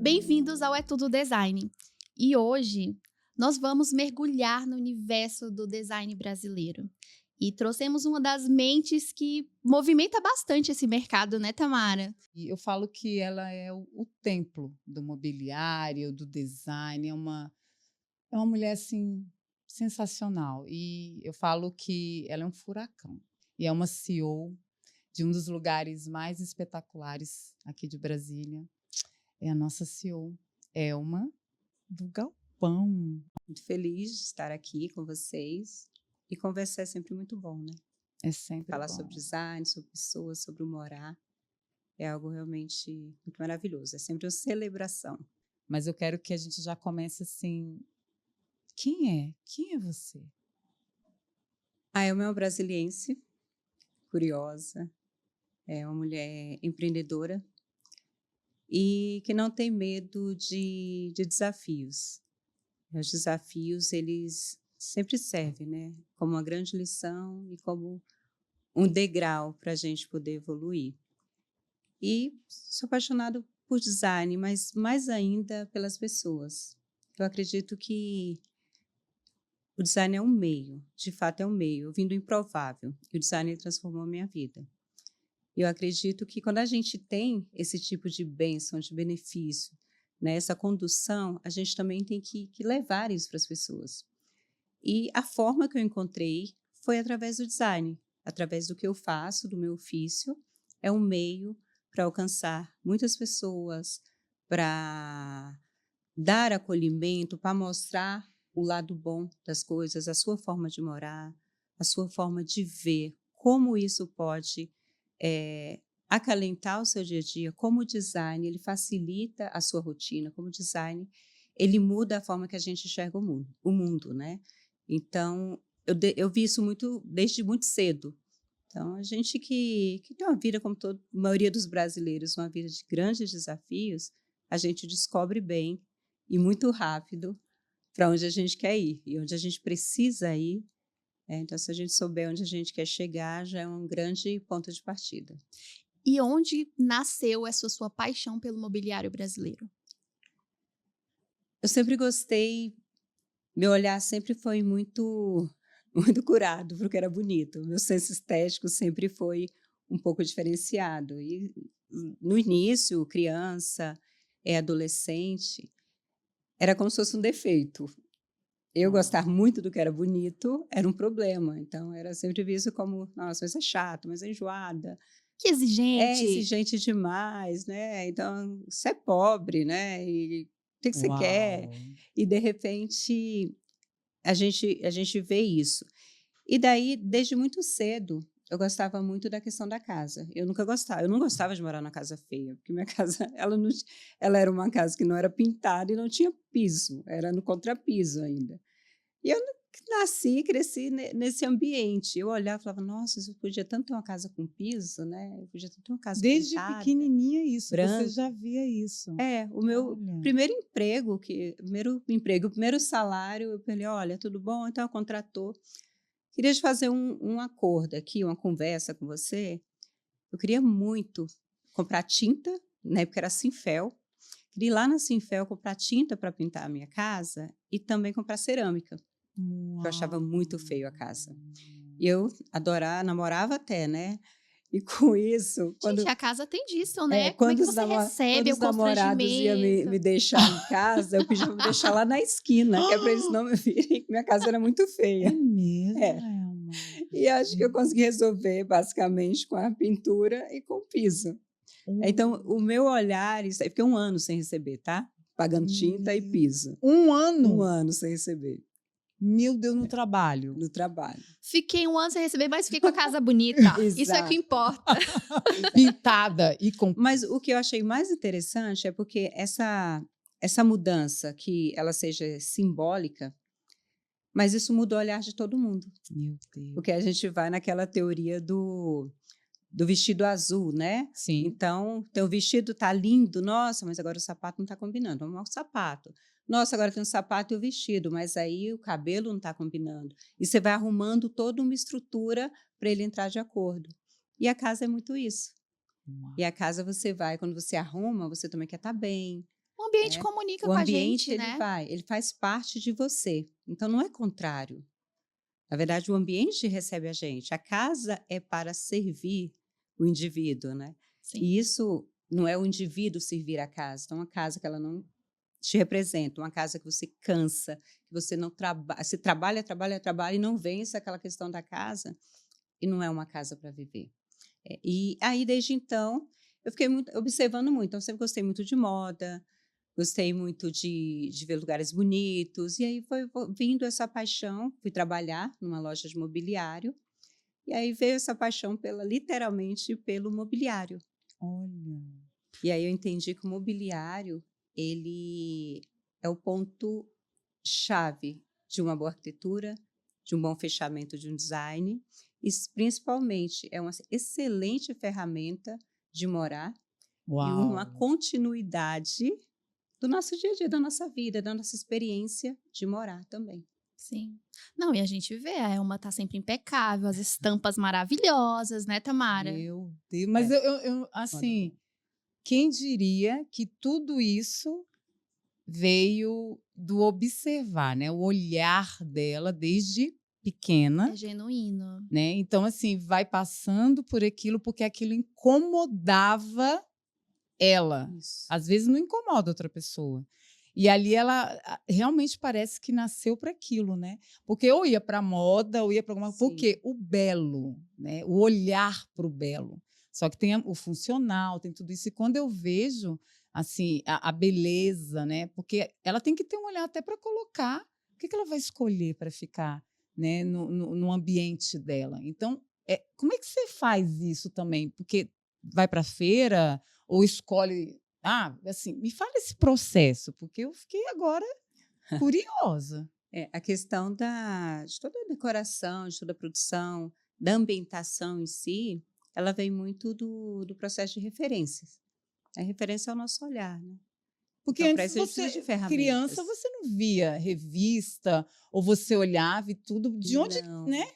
Bem-vindos ao É Tudo Design. E hoje nós vamos mergulhar no universo do design brasileiro. E trouxemos uma das mentes que movimenta bastante esse mercado, né, Tamara? E eu falo que ela é o templo do mobiliário, do design, é uma mulher, assim, sensacional. E eu falo que ela é um furacão. E é uma CEO de um dos lugares mais espetaculares aqui de Brasília. É a nossa CEO, Elma do Galpão. Muito feliz de estar aqui com vocês. E conversar é sempre muito bom, né? É sempre Falar bom. sobre design, sobre pessoas, sobre o morar. É algo realmente muito maravilhoso. É sempre uma celebração. Mas eu quero que a gente já comece assim. Quem é? Quem é você? A Elma é uma brasiliense, curiosa, é uma mulher empreendedora e que não tem medo de desafios. Os desafios, eles sempre servem, né? Como uma grande lição e como um degrau para a gente poder evoluir. E sou apaixonada por design, mas mais ainda pelas pessoas. Eu acredito que o design é um meio, de fato é um meio. Eu vim do improvável e o design ele transformou a minha vida. E eu acredito que quando a gente tem esse tipo de bênção, de benefício, né, essa condução, a gente também tem que levar isso para as pessoas. E a forma que eu encontrei foi através do design, através do que eu faço, do meu ofício. É um meio para alcançar muitas pessoas, para dar acolhimento, para mostrar o lado bom das coisas, a sua forma de morar, a sua forma de ver, como isso pode acalentar o seu dia a dia, como o design ele facilita a sua rotina, como o design ele muda a forma que a gente enxerga o mundo, né? Então, eu vi isso desde muito cedo. Então, a gente que tem uma vida, como a maioria dos brasileiros, uma vida de grandes desafios, a gente descobre bem e muito rápido para onde a gente quer ir e onde a gente precisa ir. Então, se a gente souber onde a gente quer chegar, já é um grande ponto de partida. E onde nasceu essa sua paixão pelo mobiliário brasileiro? Eu sempre gostei, meu olhar sempre foi muito, muito curado para o que era bonito. Meu senso estético sempre foi um pouco diferenciado. E no início, criança, adolescente, era como se fosse um defeito. Eu gostar muito do que era bonito era um problema. Então, era sempre visto como, nossa, mas é chato, mas é enjoada. Que exigente! É exigente demais, né? Então, você é pobre, né? E o que você quer? E, de repente, a gente vê isso. E daí, desde muito cedo, eu gostava muito da questão da casa. Eu não gostava de morar na casa feia, porque minha casa, ela era uma casa que não era pintada e não tinha piso, era no contrapiso ainda. E eu nasci e cresci nesse ambiente. Eu olhava e falava, nossa, eu podia tanto ter uma casa com piso, né? Eu podia tanto ter uma casa Desde pintada, pequenininha isso, branca. você já via isso. O meu Olha. primeiro emprego, o primeiro salário, eu falei, olha, tudo bom? Então, contratou. Queria te fazer um acordo aqui, uma conversa com você. Eu queria muito comprar tinta, na época era Sinfel. Queria ir lá na Sinfel comprar tinta para pintar a minha casa e também comprar cerâmica. Eu achava muito feio a casa. E eu namorava até, né? E com isso... Gente, a casa tem disso, né? Como é Quando que você recebe o os namorados iam constrangimento? me deixar em casa, eu pedia para me deixar lá na esquina, que é para eles não me virem, que minha casa era muito É feia. mesmo, É. Elma? E acho que eu consegui resolver, basicamente, com a pintura e com o piso. Então, o meu olhar... Eu fiquei 1 ano sem receber, tá? Pagando tinta e piso. 1 ano? 1 ano sem receber. Meu Deus, no trabalho. No trabalho. Fiquei 1 ano sem receber, mas fiquei com a casa bonita. Isso é que Exato. importa. Pintada e com... Mas o que eu achei mais interessante é porque essa mudança, que ela seja simbólica, mas isso mudou o olhar de todo mundo. Meu Deus. Porque a gente vai naquela teoria do vestido azul, né? Sim. Então, teu vestido tá lindo, nossa, mas agora o sapato não está combinando. Vamos ao sapato. Nossa, agora tem o sapato e o vestido, mas aí o cabelo não está combinando. E você vai arrumando toda uma estrutura para ele entrar de acordo. E a casa é muito isso. Uau. E a casa você vai, quando você arruma, você também quer estar bem. Um ambiente né? comunica O com a ambiente, gente, né? ele faz parte de você. Então, não é contrário. Na verdade, o ambiente recebe a gente. A casa é para servir o indivíduo, né? Sim. E isso não é o indivíduo servir a casa. Então, uma casa que ela não te representa, uma casa que você cansa, que você não trabalha, se trabalha, trabalha, trabalha e não vence aquela questão da casa, e não é uma casa para viver. E aí, desde então, eu fiquei observando muito. Então, eu sempre gostei muito de moda, gostei muito de ver lugares bonitos. E aí foi vindo essa paixão. Fui trabalhar numa loja de mobiliário. E aí veio essa paixão literalmente pelo mobiliário. Olha. E aí eu entendi que o mobiliário, ele é o ponto chave de uma boa arquitetura, de um bom fechamento de um design, e principalmente é uma excelente ferramenta de morar e uma Uau! continuidade do nosso dia a dia, da nossa vida, da nossa experiência de morar também. Sim. Não, e a gente vê, a Elma tá sempre impecável, as estampas maravilhosas, né, Tamara? Meu Deus, mas É, moda assim, boa. quem diria que tudo isso veio do observar, né, o olhar dela desde pequena, É genuíno. né, então assim, vai passando por aquilo, porque aquilo incomodava ela. Isso. Às vezes não incomoda outra pessoa. E ali ela realmente parece que nasceu para aquilo, né? Porque ou ia para moda, ou ia para alguma, Sim. porque o belo, né? O olhar para o belo. Só que tem o funcional, tem tudo isso. E quando eu vejo assim a beleza, né? Porque ela tem que ter um olhar até para colocar o que ela vai escolher para ficar, né? No ambiente dela. Então, como é que você faz isso também? Porque vai para a feira ou escolhe. Ah, assim, me fala esse processo, porque eu fiquei agora curiosa. A questão de toda a decoração, de toda a produção, da ambientação em si, ela vem muito do processo de referências. A referência é o nosso olhar, né? Porque Então, para antes isso a gente precisa de você, criança, ferramentas. você não via revista, ou você olhava e tudo, de onde, né? Não,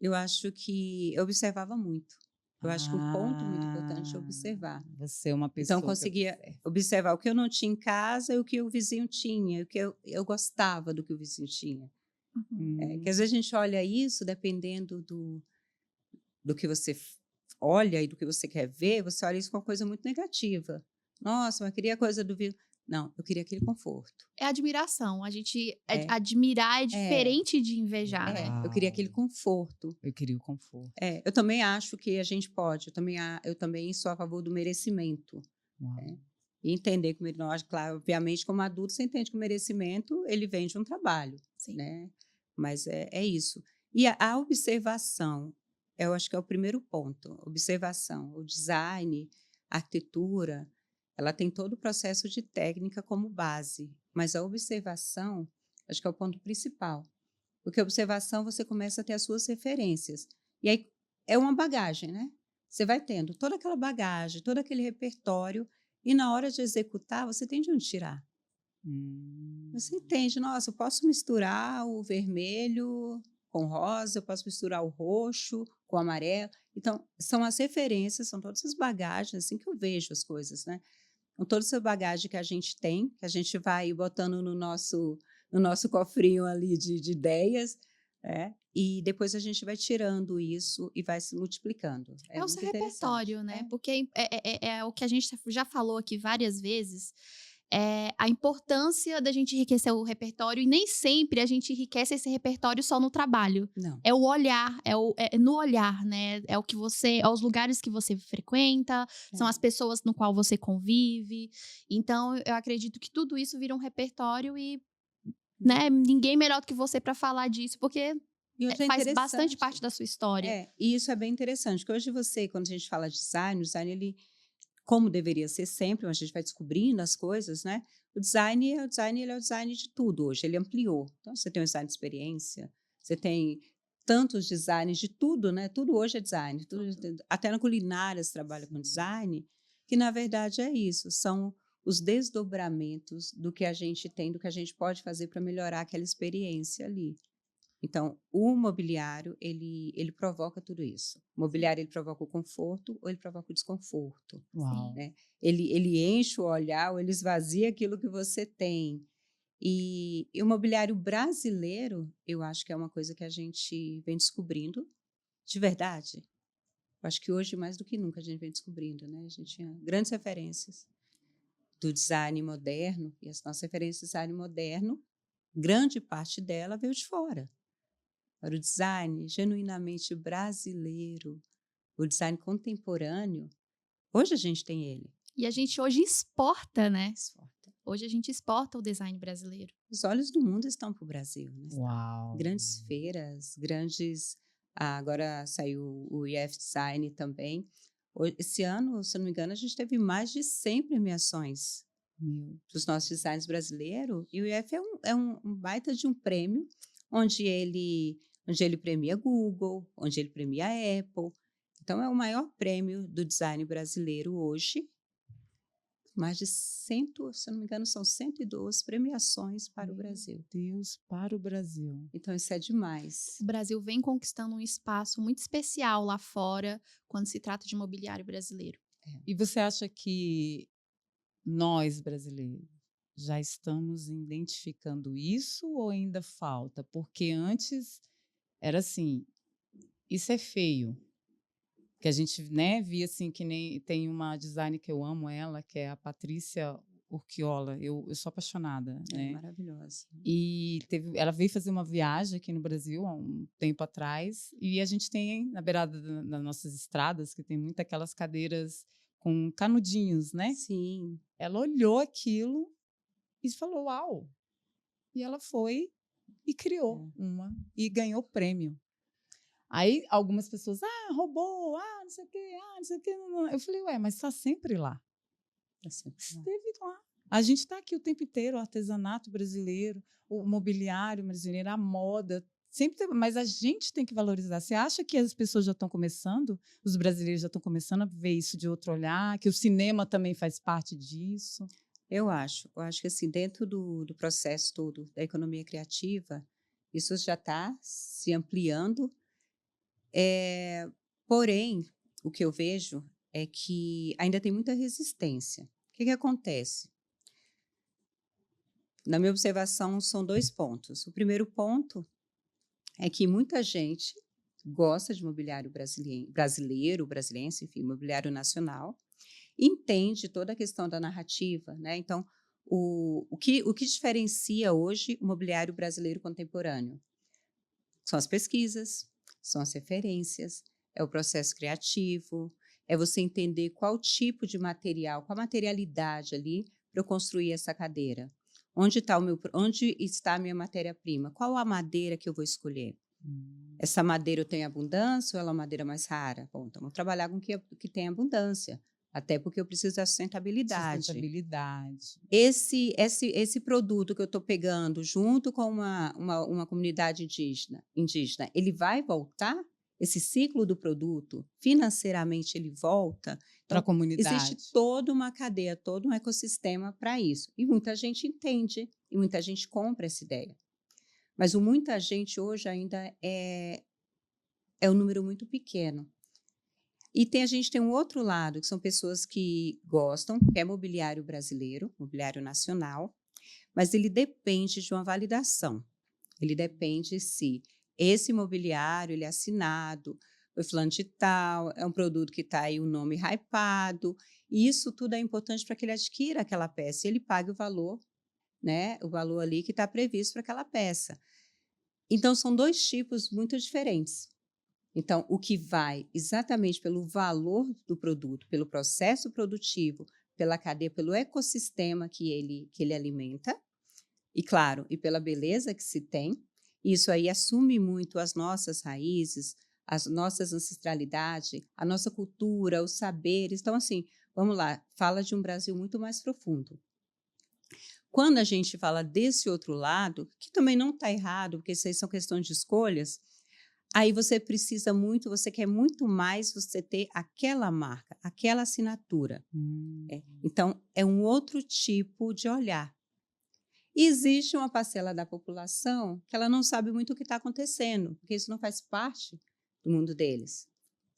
eu acho que eu observava muito. Eu acho que um ponto muito importante é observar. Você é uma Então, eu pessoa que conseguia observa. observar o que eu não tinha em casa e o que o vizinho tinha, o que eu gostava do que o vizinho tinha. Uhum. Que às vezes a gente olha isso, dependendo do que você olha e do que você quer ver, você olha isso com uma coisa muito negativa. Nossa, mas eu queria a coisa do vizinho. Não, eu queria aquele conforto. É admiração. A gente É, admirar é é, diferente de invejar, né? eu queria aquele Uau, conforto. eu queria o conforto. Eu também acho que a gente pode, eu também sou a favor do merecimento. Uau. Né? E entender que, nós, claro, obviamente, como adulto, você entende que o merecimento, ele vem de um trabalho, Sim. né? Mas é isso. E a observação, eu acho que é o primeiro ponto. Observação, o design, a arquitetura, ela tem todo o processo de técnica como base, mas a observação, acho que é o ponto principal. Porque a observação, você começa a ter as suas referências. E aí, é uma bagagem, né? Você vai tendo toda aquela bagagem, todo aquele repertório, e na hora de executar, você tem de onde tirar. Você entende, nossa, eu posso misturar o vermelho com rosa, eu posso misturar o roxo com o amarelo. Então, são as referências, são todas as bagagens, assim que eu vejo as coisas, né? Com toda essa bagagem que a gente tem, que a gente vai botando no nosso cofrinho ali de ideias, e depois a gente vai tirando isso e vai se multiplicando. É É o seu muito interessante. repertório, né? Porque é o que a gente já falou aqui várias vezes. A importância da gente enriquecer o repertório e nem sempre a gente enriquece esse repertório só no trabalho. Não. É o olhar, é no olhar, né? É o que é os lugares que você frequenta, são as pessoas no qual você convive. Então, eu acredito que tudo isso vira um repertório e, né, ninguém melhor do que você para falar disso, porque E hoje é faz bastante interessante. parte da sua história. E isso é bem interessante, porque hoje você, quando a gente fala de design, o design, ele, como deveria ser sempre, a gente vai descobrindo as coisas, né? O design, ele é o design de tudo hoje, ele ampliou. Então, você tem o design de experiência, você tem tantos designs de tudo, né? Tudo hoje é design. Até na culinária se trabalha com design, que na verdade é isso, são os desdobramentos do que a gente tem, do que a gente pode fazer para melhorar aquela experiência ali. Então, o mobiliário, ele provoca tudo isso. O mobiliário, ele provoca o conforto ou ele provoca o desconforto, Uau. né? Ele enche o olhar ou ele esvazia aquilo que você tem. E o mobiliário brasileiro, eu acho que é uma coisa que a gente vem descobrindo, de verdade. Eu acho que hoje, mais do que nunca, a gente vem descobrindo, né? A gente tinha grandes referências do design moderno, e as nossas referências do design moderno, grande parte dela veio de fora. Para o design genuinamente brasileiro, o design contemporâneo, hoje a gente tem ele. E a gente hoje exporta, né? Exporta. Hoje a gente exporta o design brasileiro. Os olhos do mundo estão para o Brasil, né? Uau. Grandes feiras, grandes. Agora saiu o IF Design também. Esse ano, se eu não me engano, a gente teve mais de 100 premiações dos nossos designs brasileiros. E o IF é um baita de um prêmio, onde ele premia Google, onde ele premia Apple. Então, é o maior prêmio do design brasileiro hoje. Mais de 100, se eu não me engano, são 102 premiações para o Brasil. Deus, para o Brasil. Então, isso é demais. O Brasil vem conquistando um espaço muito especial lá fora quando se trata de mobiliário brasileiro. E você acha que nós, brasileiros, já estamos identificando isso ou ainda falta? Porque antes era assim, isso é feio. Que a gente, né, via assim, que nem tem uma design que eu amo ela, que é a Patrícia Urquiola. Eu sou apaixonada, É né? maravilhosa. E ela veio fazer uma viagem aqui no Brasil há um tempo atrás, e a gente tem na beirada das nossas estradas, que tem muitas aquelas cadeiras com canudinhos, né? Sim. Ela olhou aquilo e falou, uau! E ela foi e criou uma e ganhou prêmio. Aí algumas pessoas, roubou, não sei o quê, não sei o quê. Não. Eu falei, ué, mas está sempre lá. Tá sempre lá. Esteve lá. A gente está aqui o tempo inteiro, o artesanato brasileiro, o mobiliário brasileiro, a moda, sempre tem, mas a gente tem que valorizar. Você acha que as pessoas já estão começando, os brasileiros já estão começando a ver isso de outro olhar, que o cinema também faz parte disso? Eu acho que assim, dentro do processo todo da economia criativa, isso já está se ampliando. Porém, o que eu vejo é que ainda tem muita resistência. O que acontece? Na minha observação, são 2 pontos. O primeiro ponto é que muita gente gosta de mobiliário brasileiro, enfim, mobiliário nacional, entende toda a questão da narrativa, né? Então, o que diferencia hoje o mobiliário brasileiro contemporâneo? São as pesquisas, são as referências, é o processo criativo, é você entender qual tipo de material, qual a materialidade ali para eu construir essa cadeira. Onde está a minha matéria-prima? Qual a madeira que eu vou escolher? Essa madeira eu tenho abundância ou ela é uma madeira mais rara? Bom, então vamos trabalhar com o que tem abundância, até porque eu preciso da sustentabilidade. Esse produto que eu estou pegando junto com uma comunidade indígena, ele vai voltar? Esse ciclo do produto, financeiramente, ele volta? Para a comunidade. Existe toda uma cadeia, todo um ecossistema para isso. E muita gente entende, e muita gente compra essa ideia. Mas o muita gente hoje ainda é um número muito pequeno. E a gente tem um outro lado, que são pessoas que gostam, que é mobiliário brasileiro, mobiliário nacional, mas ele depende de uma validação. Ele depende se esse mobiliário ele é assinado, foi fulano de tal, é um produto que está aí o nome hypado, e isso tudo é importante para que ele adquira aquela peça e ele pague o valor, né, o valor ali que está previsto para aquela peça. Então, são 2 tipos muito diferentes. Então, o que vai exatamente pelo valor do produto, pelo processo produtivo, pela cadeia, pelo ecossistema que ele alimenta, e claro, e pela beleza que se tem, isso aí assume muito as nossas raízes, as nossas ancestralidades, a nossa cultura, os saberes. Então, assim, vamos lá, fala de um Brasil muito mais profundo. Quando a gente fala desse outro lado, que também não está errado, porque isso aí são questões de escolhas, aí você quer muito mais você ter aquela marca, aquela assinatura. Então, é um outro tipo de olhar. E existe uma parcela da população que ela não sabe muito o que está acontecendo, porque isso não faz parte do mundo deles,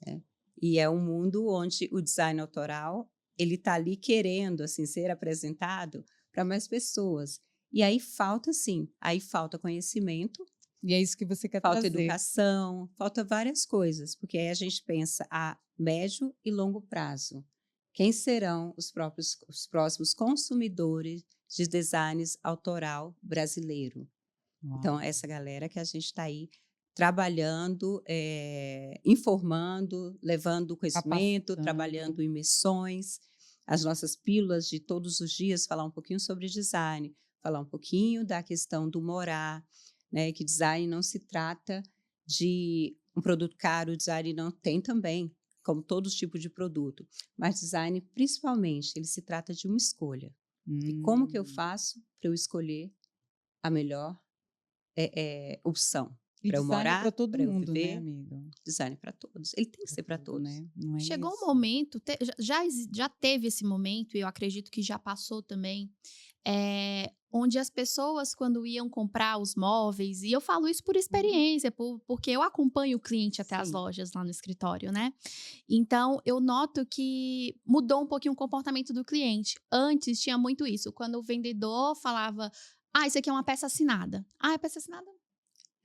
né? E é um mundo onde o design autoral ele está ali querendo assim ser apresentado para mais pessoas. E aí falta sim, aí falta conhecimento, E é isso que você quer falta trazer. educação, falta várias coisas, porque aí a gente pensa a médio e longo prazo. Quem serão os próximos consumidores de designs autoral brasileiro? Uau. Então, essa galera que a gente está aí trabalhando, informando, levando conhecimento, trabalhando Capacitando. em missões, as nossas pílulas de todos os dias, falar um pouquinho sobre design, falar um pouquinho da questão do morar, né, que design não se trata de um produto caro, design não tem também, como todos os tipos de produto, mas design, principalmente, ele se trata de uma escolha. E como que eu faço para eu escolher a melhor opção? E Para eu design é para morar, todo para eu mundo, né, viver, amiga? design para todos. Ele tem que Para ser para tudo, todos. né? Não é Chegou um isso? momento, já teve esse momento, e eu acredito que já passou também, onde as pessoas, quando iam comprar os móveis, e eu falo isso por experiência, porque eu acompanho o cliente até as Sim. lojas lá no escritório, né? Então, eu noto que mudou um pouquinho o comportamento do cliente. Antes tinha muito isso, quando o vendedor falava, isso aqui é uma peça assinada. É peça assinada?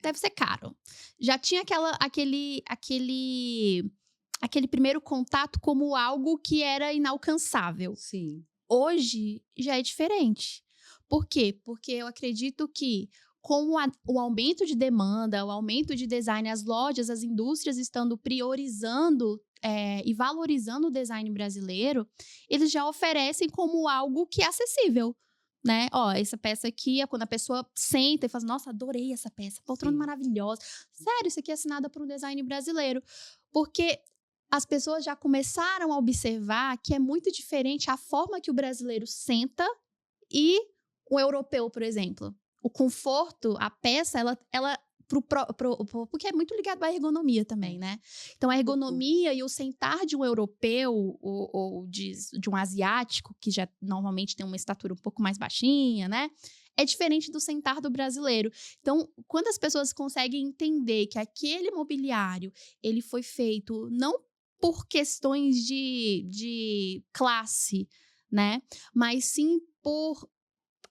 Deve ser caro. Já tinha aquele primeiro contato como algo que era inalcançável. Sim. Hoje já é diferente. Por quê? Porque eu acredito que com o aumento de demanda, o aumento de design, as lojas, as indústrias estando priorizando e valorizando o design brasileiro, eles já oferecem como algo que é acessível. Né? Essa peça aqui é quando a pessoa senta e fala, nossa, adorei essa peça, poltrona Sim. maravilhosa. Sério, isso aqui é assinada por um design brasileiro. Porque as pessoas já começaram a observar que é muito diferente a forma que o brasileiro senta e o europeu, por exemplo. O conforto, a peça, ela porque é muito ligado à ergonomia também, né? Então, a ergonomia e o sentar de um europeu ou de um asiático, que já normalmente tem uma estatura um pouco mais baixinha, né? É diferente do sentar do brasileiro. Então, quando as pessoas conseguem entender que aquele mobiliário, ele foi feito não por questões de classe, né? Mas sim por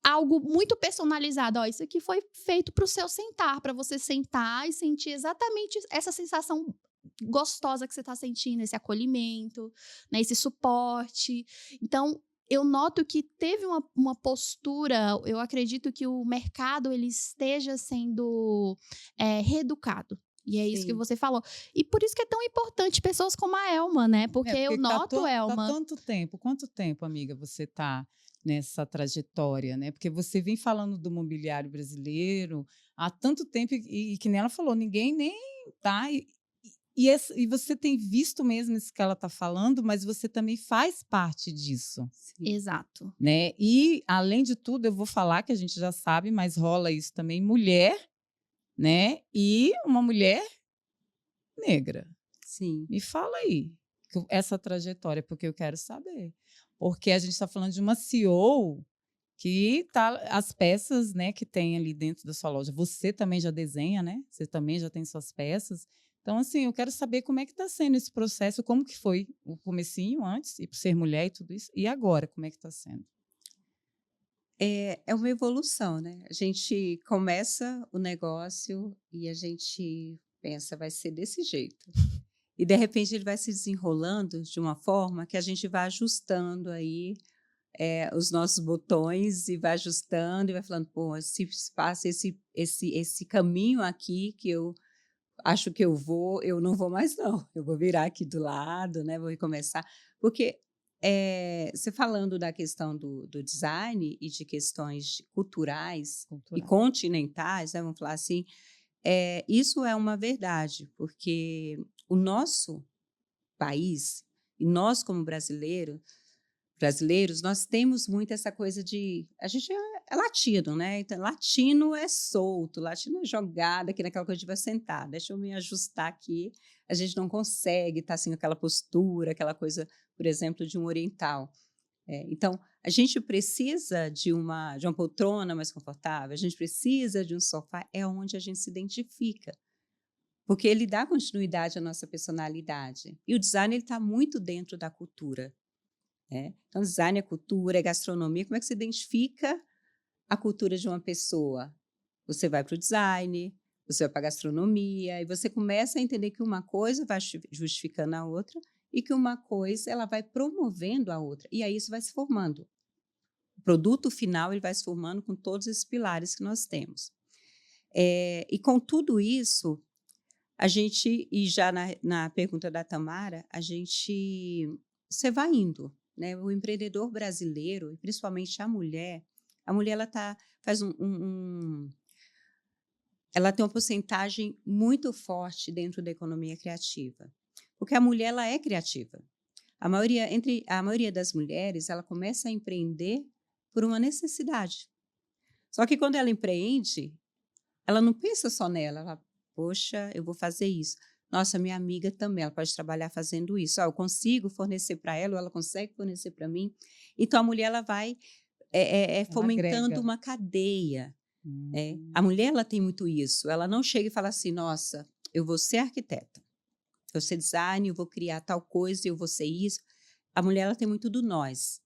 algo muito personalizado. Isso aqui foi feito para o seu sentar, para você sentar e sentir exatamente essa sensação gostosa que você está sentindo, esse acolhimento, né, esse suporte. Então, eu noto que teve uma postura, eu acredito que o mercado ele esteja sendo reeducado. E é isso que Sim. você falou. E por isso que é tão importante pessoas como a Elma, né? Porque eu noto, tá Elma. tanto tempo. Quanto tempo, amiga, você tá nessa trajetória, né? Porque você vem falando do mobiliário brasileiro há tanto tempo e que nem ela falou, ninguém nem tá. E você tem visto mesmo isso que ela está falando, mas você também faz parte disso, Sim. Exato. né? E, além de tudo, eu vou falar que a gente já sabe, mas rola isso também, mulher, né? E uma mulher negra. Sim. Me fala aí essa trajetória, porque eu quero saber. Porque a gente está falando de uma CEO que tá as peças, né, que tem ali dentro da sua loja. Você também já desenha, né? Você também já tem suas peças. Então, assim, eu quero saber como é que está sendo esse processo, como que foi o comecinho antes, e por ser mulher e tudo isso, e agora, como é que está sendo? É uma evolução, né? A gente começa o negócio e a gente pensa, vai ser desse jeito. E, de repente, ele vai se desenrolando de uma forma que a gente vai ajustando aí os nossos botões e vai ajustando e vai falando, pô, se passa esse caminho aqui que eu acho que eu não vou mais não, eu vou virar aqui do lado, né, vou recomeçar, porque você falando da questão do design e de questões culturais e Cultural. continentais, né, vamos falar assim, isso é uma verdade, porque o nosso país, e nós como brasileiros, nós temos muito essa coisa de. A gente é latino, né? Então, latino é solto, latino é jogado aqui naquela coisa de vai sentar, deixa eu me ajustar aqui. A gente não consegue estar assim, aquela postura, aquela coisa, por exemplo, de um oriental. Então, a gente precisa de uma poltrona mais confortável, a gente precisa de um sofá, é onde a gente se identifica, porque ele dá continuidade à nossa personalidade. E o design está muito dentro da cultura. Então, design é cultura, é gastronomia. Como é que se identifica a cultura de uma pessoa? Você vai para o design, você vai para a gastronomia, e você começa a entender que uma coisa vai justificando a outra e que uma coisa ela vai promovendo a outra. E aí isso vai se formando. O produto final ele vai se formando com todos esses pilares que nós temos. E com tudo isso, a gente, e já na pergunta da Tamara, você vai indo, né? O empreendedor brasileiro, e principalmente a mulher ela faz ela tem uma porcentagem muito forte dentro da economia criativa, porque a mulher ela é criativa. A maioria das mulheres, ela começa a empreender por uma necessidade. Só que quando ela empreende, ela não pensa só nela, ela, poxa, eu vou fazer isso. Nossa, minha amiga também, ela pode trabalhar fazendo isso. Eu consigo fornecer para ela, ou ela consegue fornecer para mim. Então, a mulher ela vai Ela fomentando agrega. uma cadeia. A Hum. mulher ela tem muito isso. Ela não chega e fala assim, nossa, eu vou ser arquiteta, eu vou ser design, eu vou criar tal coisa, eu vou ser isso. A mulher ela tem muito do nós.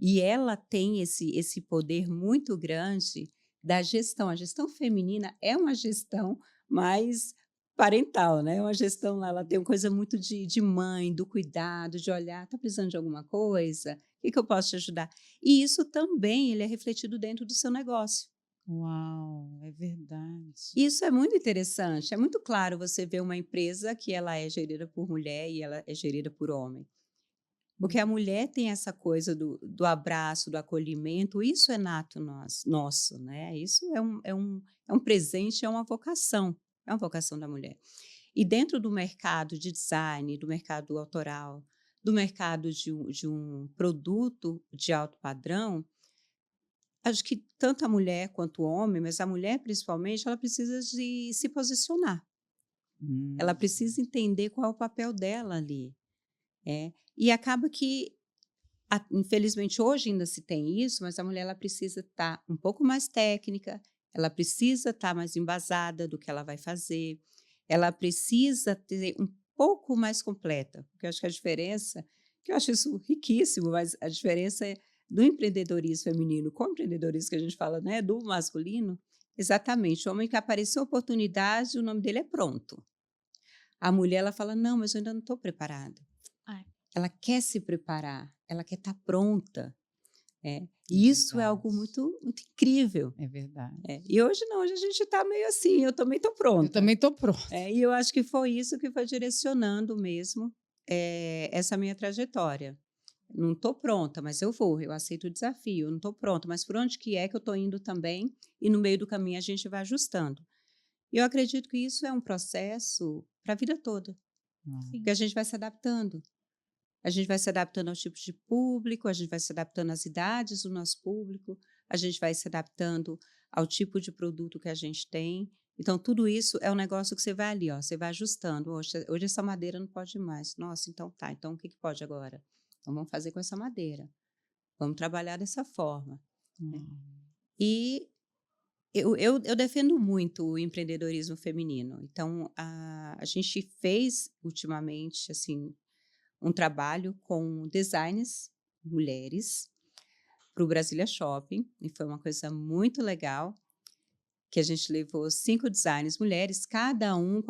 E ela tem esse poder muito grande da gestão. A gestão feminina é uma gestão mais parental, né? Uma gestão lá, ela tem uma coisa muito de mãe, do cuidado, de olhar, está precisando de alguma coisa? O que eu posso te ajudar? E isso também ele é refletido dentro do seu negócio. Uau, é verdade. Isso é muito interessante. É muito claro você ver uma empresa que ela é gerida por mulher e ela é gerida por homem. Porque a mulher tem essa coisa do abraço, do acolhimento, isso é nato nosso, né? Isso é um presente, é uma vocação da mulher. E dentro do mercado de design, do mercado autoral, do mercado de um produto de alto padrão, acho que tanto a mulher quanto o homem, mas a mulher principalmente, ela precisa de se posicionar. Ela Hum. precisa entender qual é o papel dela ali. E acaba que infelizmente, hoje ainda se tem isso, mas a mulher ela precisa estar um pouco mais técnica, ela precisa estar mais embasada do que ela vai fazer, ela precisa ter um pouco mais completa, porque eu acho que a diferença, que eu acho isso riquíssimo, mas a diferença é do empreendedorismo feminino com o empreendedorismo que a gente fala, né, do masculino, exatamente, o homem que apareceu oportunidade, o nome dele é pronto. A mulher, ela fala, não, mas eu ainda não estou preparada. É. Ela quer se preparar, ela quer estar pronta. É E isso é algo verdade. muito, muito incrível. É verdade. E hoje não, hoje a gente está meio assim, eu também estou Eu pronta. também estou pronta. E eu acho que foi isso que foi direcionando mesmo essa minha trajetória. Não estou pronta, mas eu vou, eu aceito o desafio. Não estou pronta, mas por onde que é que eu estou indo também? E no meio do caminho a gente vai ajustando. E eu acredito que isso é um processo para a vida toda, Sim. que a gente vai se adaptando. A gente vai se adaptando aos tipos de público, a gente vai se adaptando às idades do nosso público, a gente vai se adaptando ao tipo de produto que a gente tem. Então, tudo isso é um negócio que você vai ali, ó, você vai ajustando. Hoje essa madeira não pode mais. Nossa, então tá. Então, o que pode agora? Então, vamos fazer com essa madeira. Vamos trabalhar dessa forma. Né? E eu defendo muito o empreendedorismo feminino. Então, a gente fez ultimamente, assim, um trabalho com designers mulheres para o Brasília Shopping, e foi uma coisa muito legal, que a gente levou 5 designers mulheres, cada uma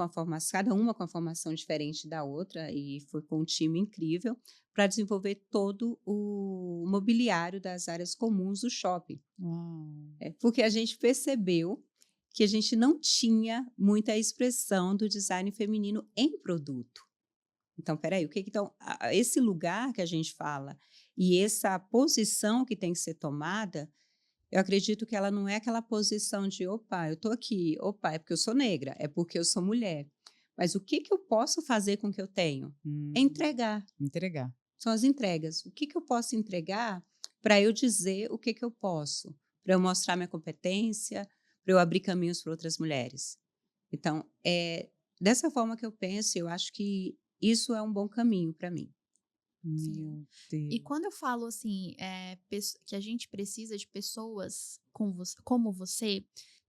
com a formação diferente da outra, e foi com um time incrível, para desenvolver todo o mobiliário das áreas comuns do shopping. Porque a gente percebeu que a gente não tinha muita expressão do design feminino em produto. Então, peraí, então, esse lugar que a gente fala e essa posição que tem que ser tomada, eu acredito que ela não é aquela posição de, opa, eu estou aqui, opa, é porque eu sou negra, é porque eu sou mulher. Mas o que eu posso fazer com o que eu tenho? É entregar. Entregar. São as entregas. O que eu posso entregar para eu dizer o que eu posso? Para eu mostrar minha competência, para eu abrir caminhos para outras mulheres. Então, dessa forma que eu penso, eu acho que isso é um bom caminho para mim. Meu E Deus. quando eu falo assim, que a gente precisa de pessoas como você,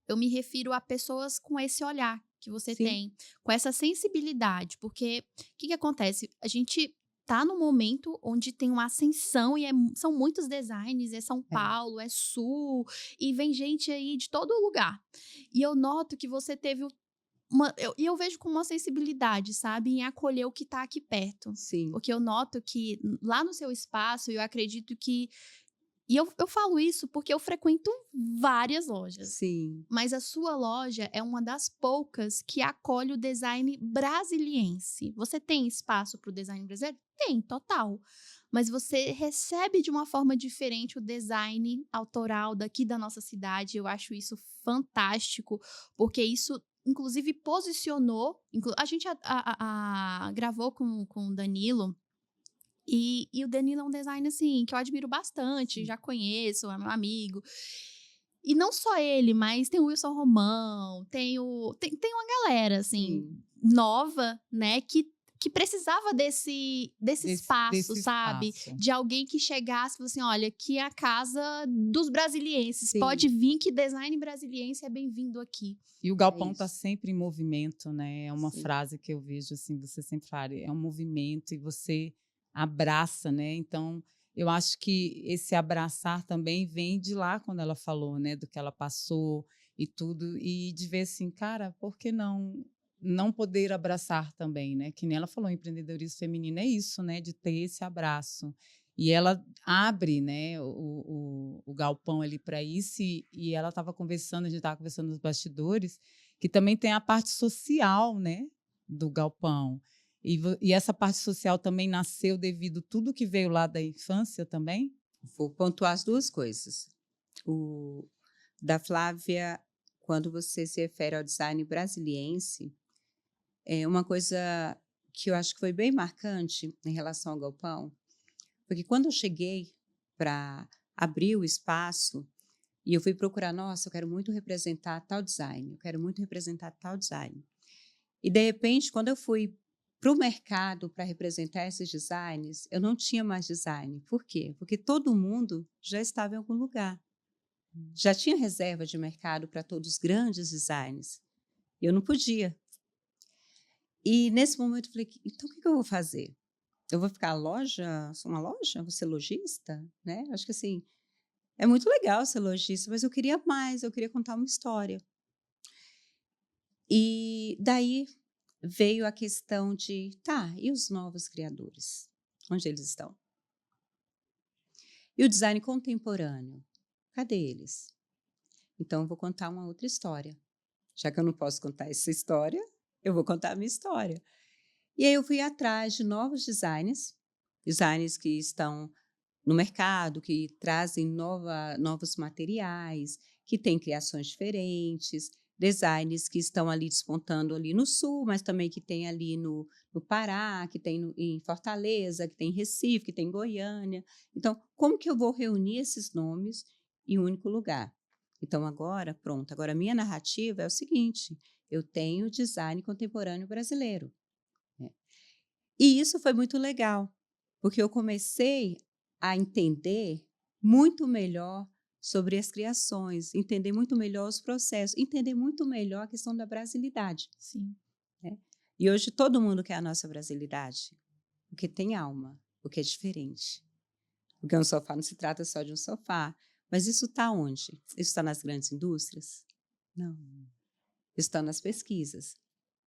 eu me refiro a pessoas com esse olhar que você Sim, tem, com essa sensibilidade, porque o que que acontece? A gente tá num momento onde tem uma ascensão e são muitos designs, é São É. Paulo, é Sul, e vem gente aí de todo lugar. E eu noto que você teve eu vejo com uma sensibilidade, sabe, em acolher o que tá aqui perto. sim, Porque eu noto que lá no seu espaço, eu acredito que eu falo isso porque eu frequento várias lojas, sim, mas a sua loja é uma das poucas que acolhe o design brasiliense. Você tem espaço para o design brasileiro? Tem, total. Mas você recebe de uma forma diferente o design autoral daqui da nossa cidade. Eu acho isso fantástico, porque isso, inclusive, posicionou. A gente gravou com o Danilo. E o Danilo é um designer, assim, que eu admiro bastante, Sim. já conheço, é meu amigo. E não só ele, mas tem o Wilson Romão, tem uma galera, assim, sim. nova, né, que precisava desse espaço, Desse sabe? espaço. De alguém que chegasse e falasse assim: olha, aqui é a casa dos brasilienses, pode Sim, vir que design brasiliense é bem-vindo aqui. E o é galpão está isso. sempre em movimento, né? É uma Sim, frase que eu vejo assim, você sempre fala, é um movimento e você abraça, né? Então, eu acho que esse abraçar também vem de lá quando ela falou, né, do que ela passou e tudo, e de ver assim, cara, por que não poder abraçar também, né? Que nem ela falou, empreendedorismo feminino é isso, né? De ter esse abraço. E ela abre, né, o galpão ali para isso, e ela estava conversando, a gente estava conversando nos bastidores, que também tem a parte social, né, do galpão. E essa parte social também nasceu devido tudo que veio lá da infância também? vou pontuar as duas coisas. O da Flávia, quando você se refere ao design brasiliense, é uma coisa que eu acho que foi bem marcante em relação ao galpão, porque quando eu cheguei para abrir o espaço e eu fui procurar, nossa, eu quero muito representar tal design, eu quero muito representar tal design. E de repente, quando eu fui para o mercado para representar esses designs, eu não tinha mais design. Por quê? Porque todo mundo já estava em algum lugar. Já tinha reserva de mercado para todos os grandes designs. E eu não podia. E nesse momento eu falei, então o que eu vou fazer? Eu vou ficar loja, uma loja? Vou ser lojista? Né? Acho que assim, é muito legal ser lojista, mas eu queria mais, eu queria contar uma história. E daí veio a questão de, tá, e os novos criadores? Onde eles estão? E o design contemporâneo? Cadê eles? Então, eu vou contar uma outra história. Já que eu não posso contar essa história, eu vou contar a minha história. E aí eu fui atrás de novos designers, designers que estão no mercado, que trazem novos materiais, que têm criações diferentes, designers que estão ali despontando ali no sul, mas também que tem ali no Pará, que tem em Fortaleza, que tem em Recife, que tem em Goiânia. Então, como que eu vou reunir esses nomes em um único lugar? Então, agora, pronto, agora a minha narrativa é o seguinte, eu tenho design contemporâneo brasileiro, né? E isso foi muito legal, porque eu comecei a entender muito melhor sobre as criações, entender muito melhor os processos, entender muito melhor a questão da brasilidade, Sim. né? E hoje todo mundo quer a nossa brasilidade, porque tem alma, porque é diferente. Porque um sofá não se trata só de um sofá, mas isso está onde? Isso está nas grandes indústrias? Não. Isso está nas pesquisas.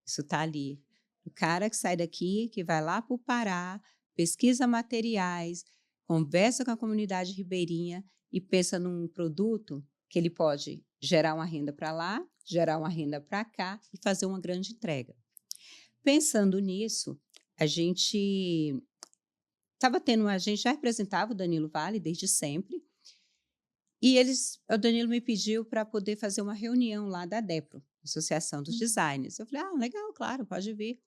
Isso está ali. O cara que sai daqui, que vai lá para o Pará, pesquisa materiais, conversa com a comunidade ribeirinha e pensa num produto que ele pode gerar uma renda para lá, gerar uma renda para cá e fazer uma grande entrega. Pensando nisso, a gente a gente já representava o Danilo Vale desde sempre, e o Danilo me pediu para poder fazer uma reunião lá da ADEPRO, Associação dos Uhum. Designers. Eu falei, legal, claro, pode vir.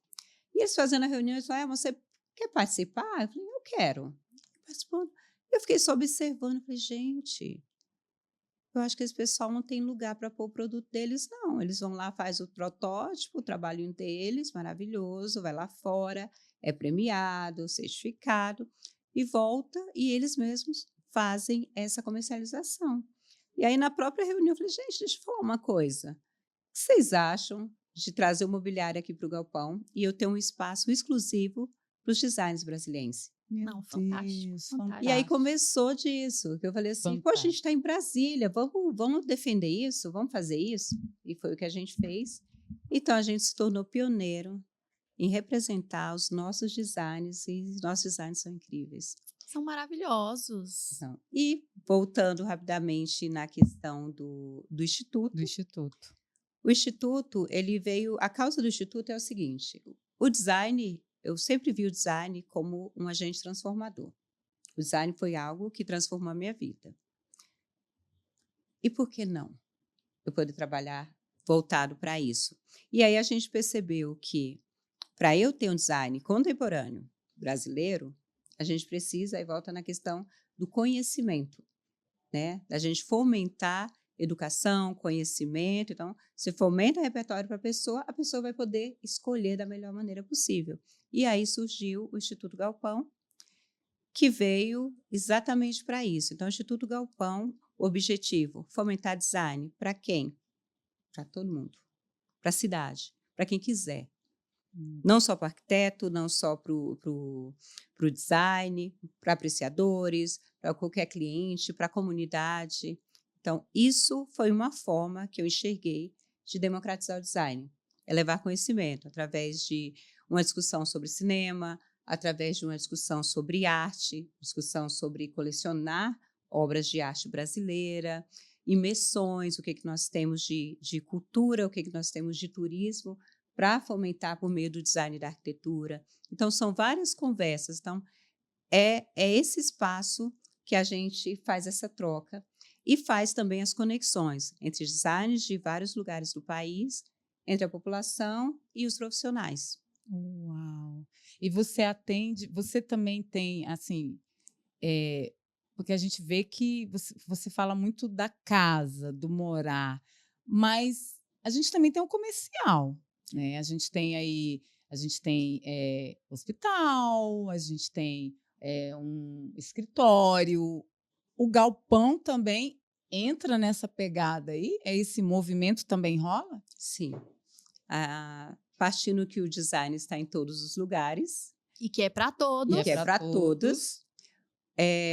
E eles fazendo a reunião, eles falaram, você quer participar? Eu falei, eu quero. Participando. Eu fiquei só observando, eu falei, gente, Eu acho que esse pessoal não tem lugar para pôr o produto deles, não. Eles vão lá, faz o protótipo, o trabalhinho deles, maravilhoso, vai lá fora, é premiado, certificado, e volta e eles mesmos fazem essa comercialização. E aí, na própria reunião, eu falei, gente, deixa eu falar uma coisa. O que vocês acham de trazer o mobiliário aqui para o galpão e eu ter um espaço exclusivo para os designers brasileiros? Meu Não, fantástico, Deus, fantástico. E aí fantástico. começou disso, que eu falei assim, pô, a gente está em Brasília, vamos defender isso, vamos fazer isso? E foi o que a gente fez. Então, a gente se tornou pioneiro em representar os nossos designs, e os nossos designs são incríveis. São maravilhosos. Então, e voltando rapidamente na questão do Instituto, Do Instituto. o Instituto, ele veio, a causa do Instituto é o seguinte, o design, eu sempre vi o design como um agente transformador. O design foi algo que transformou a minha vida. E por que não eu poder trabalhar voltado para isso? E aí a gente percebeu que, para eu ter um design contemporâneo brasileiro, a gente precisa, aí volta na questão do conhecimento, né? Da gente fomentar educação, conhecimento. Então, se fomenta o repertório para a pessoa vai poder escolher da melhor maneira possível. E aí surgiu o Instituto Galpão, que veio exatamente para isso. Então, o Instituto Galpão, o objetivo, fomentar design. Para quem? Para todo mundo. Para a cidade, para quem quiser. Não só para o arquiteto, não só para o design, para apreciadores, para qualquer cliente, para a comunidade. Então, isso foi uma forma que eu enxerguei de democratizar o design. É levar conhecimento através de uma discussão sobre cinema, através de uma discussão sobre arte, discussão sobre colecionar obras de arte brasileira, imersões, o que nós temos de cultura, o que nós temos de turismo, para fomentar por meio do design e da arquitetura. Então, são várias conversas. Então, é esse espaço que a gente faz essa troca e faz também as conexões entre designers de vários lugares do país, entre a população e os profissionais. Uau! E você atende, você também tem, assim, porque a gente vê que você fala muito da casa, do morar, mas a gente também tem um comercial, né? A gente tem aí, hospital, a gente tem um escritório, o galpão também entra nessa pegada aí? Esse movimento também rola? Sim. Partindo que o design está em todos os lugares, E que é para todos. e que é para todos.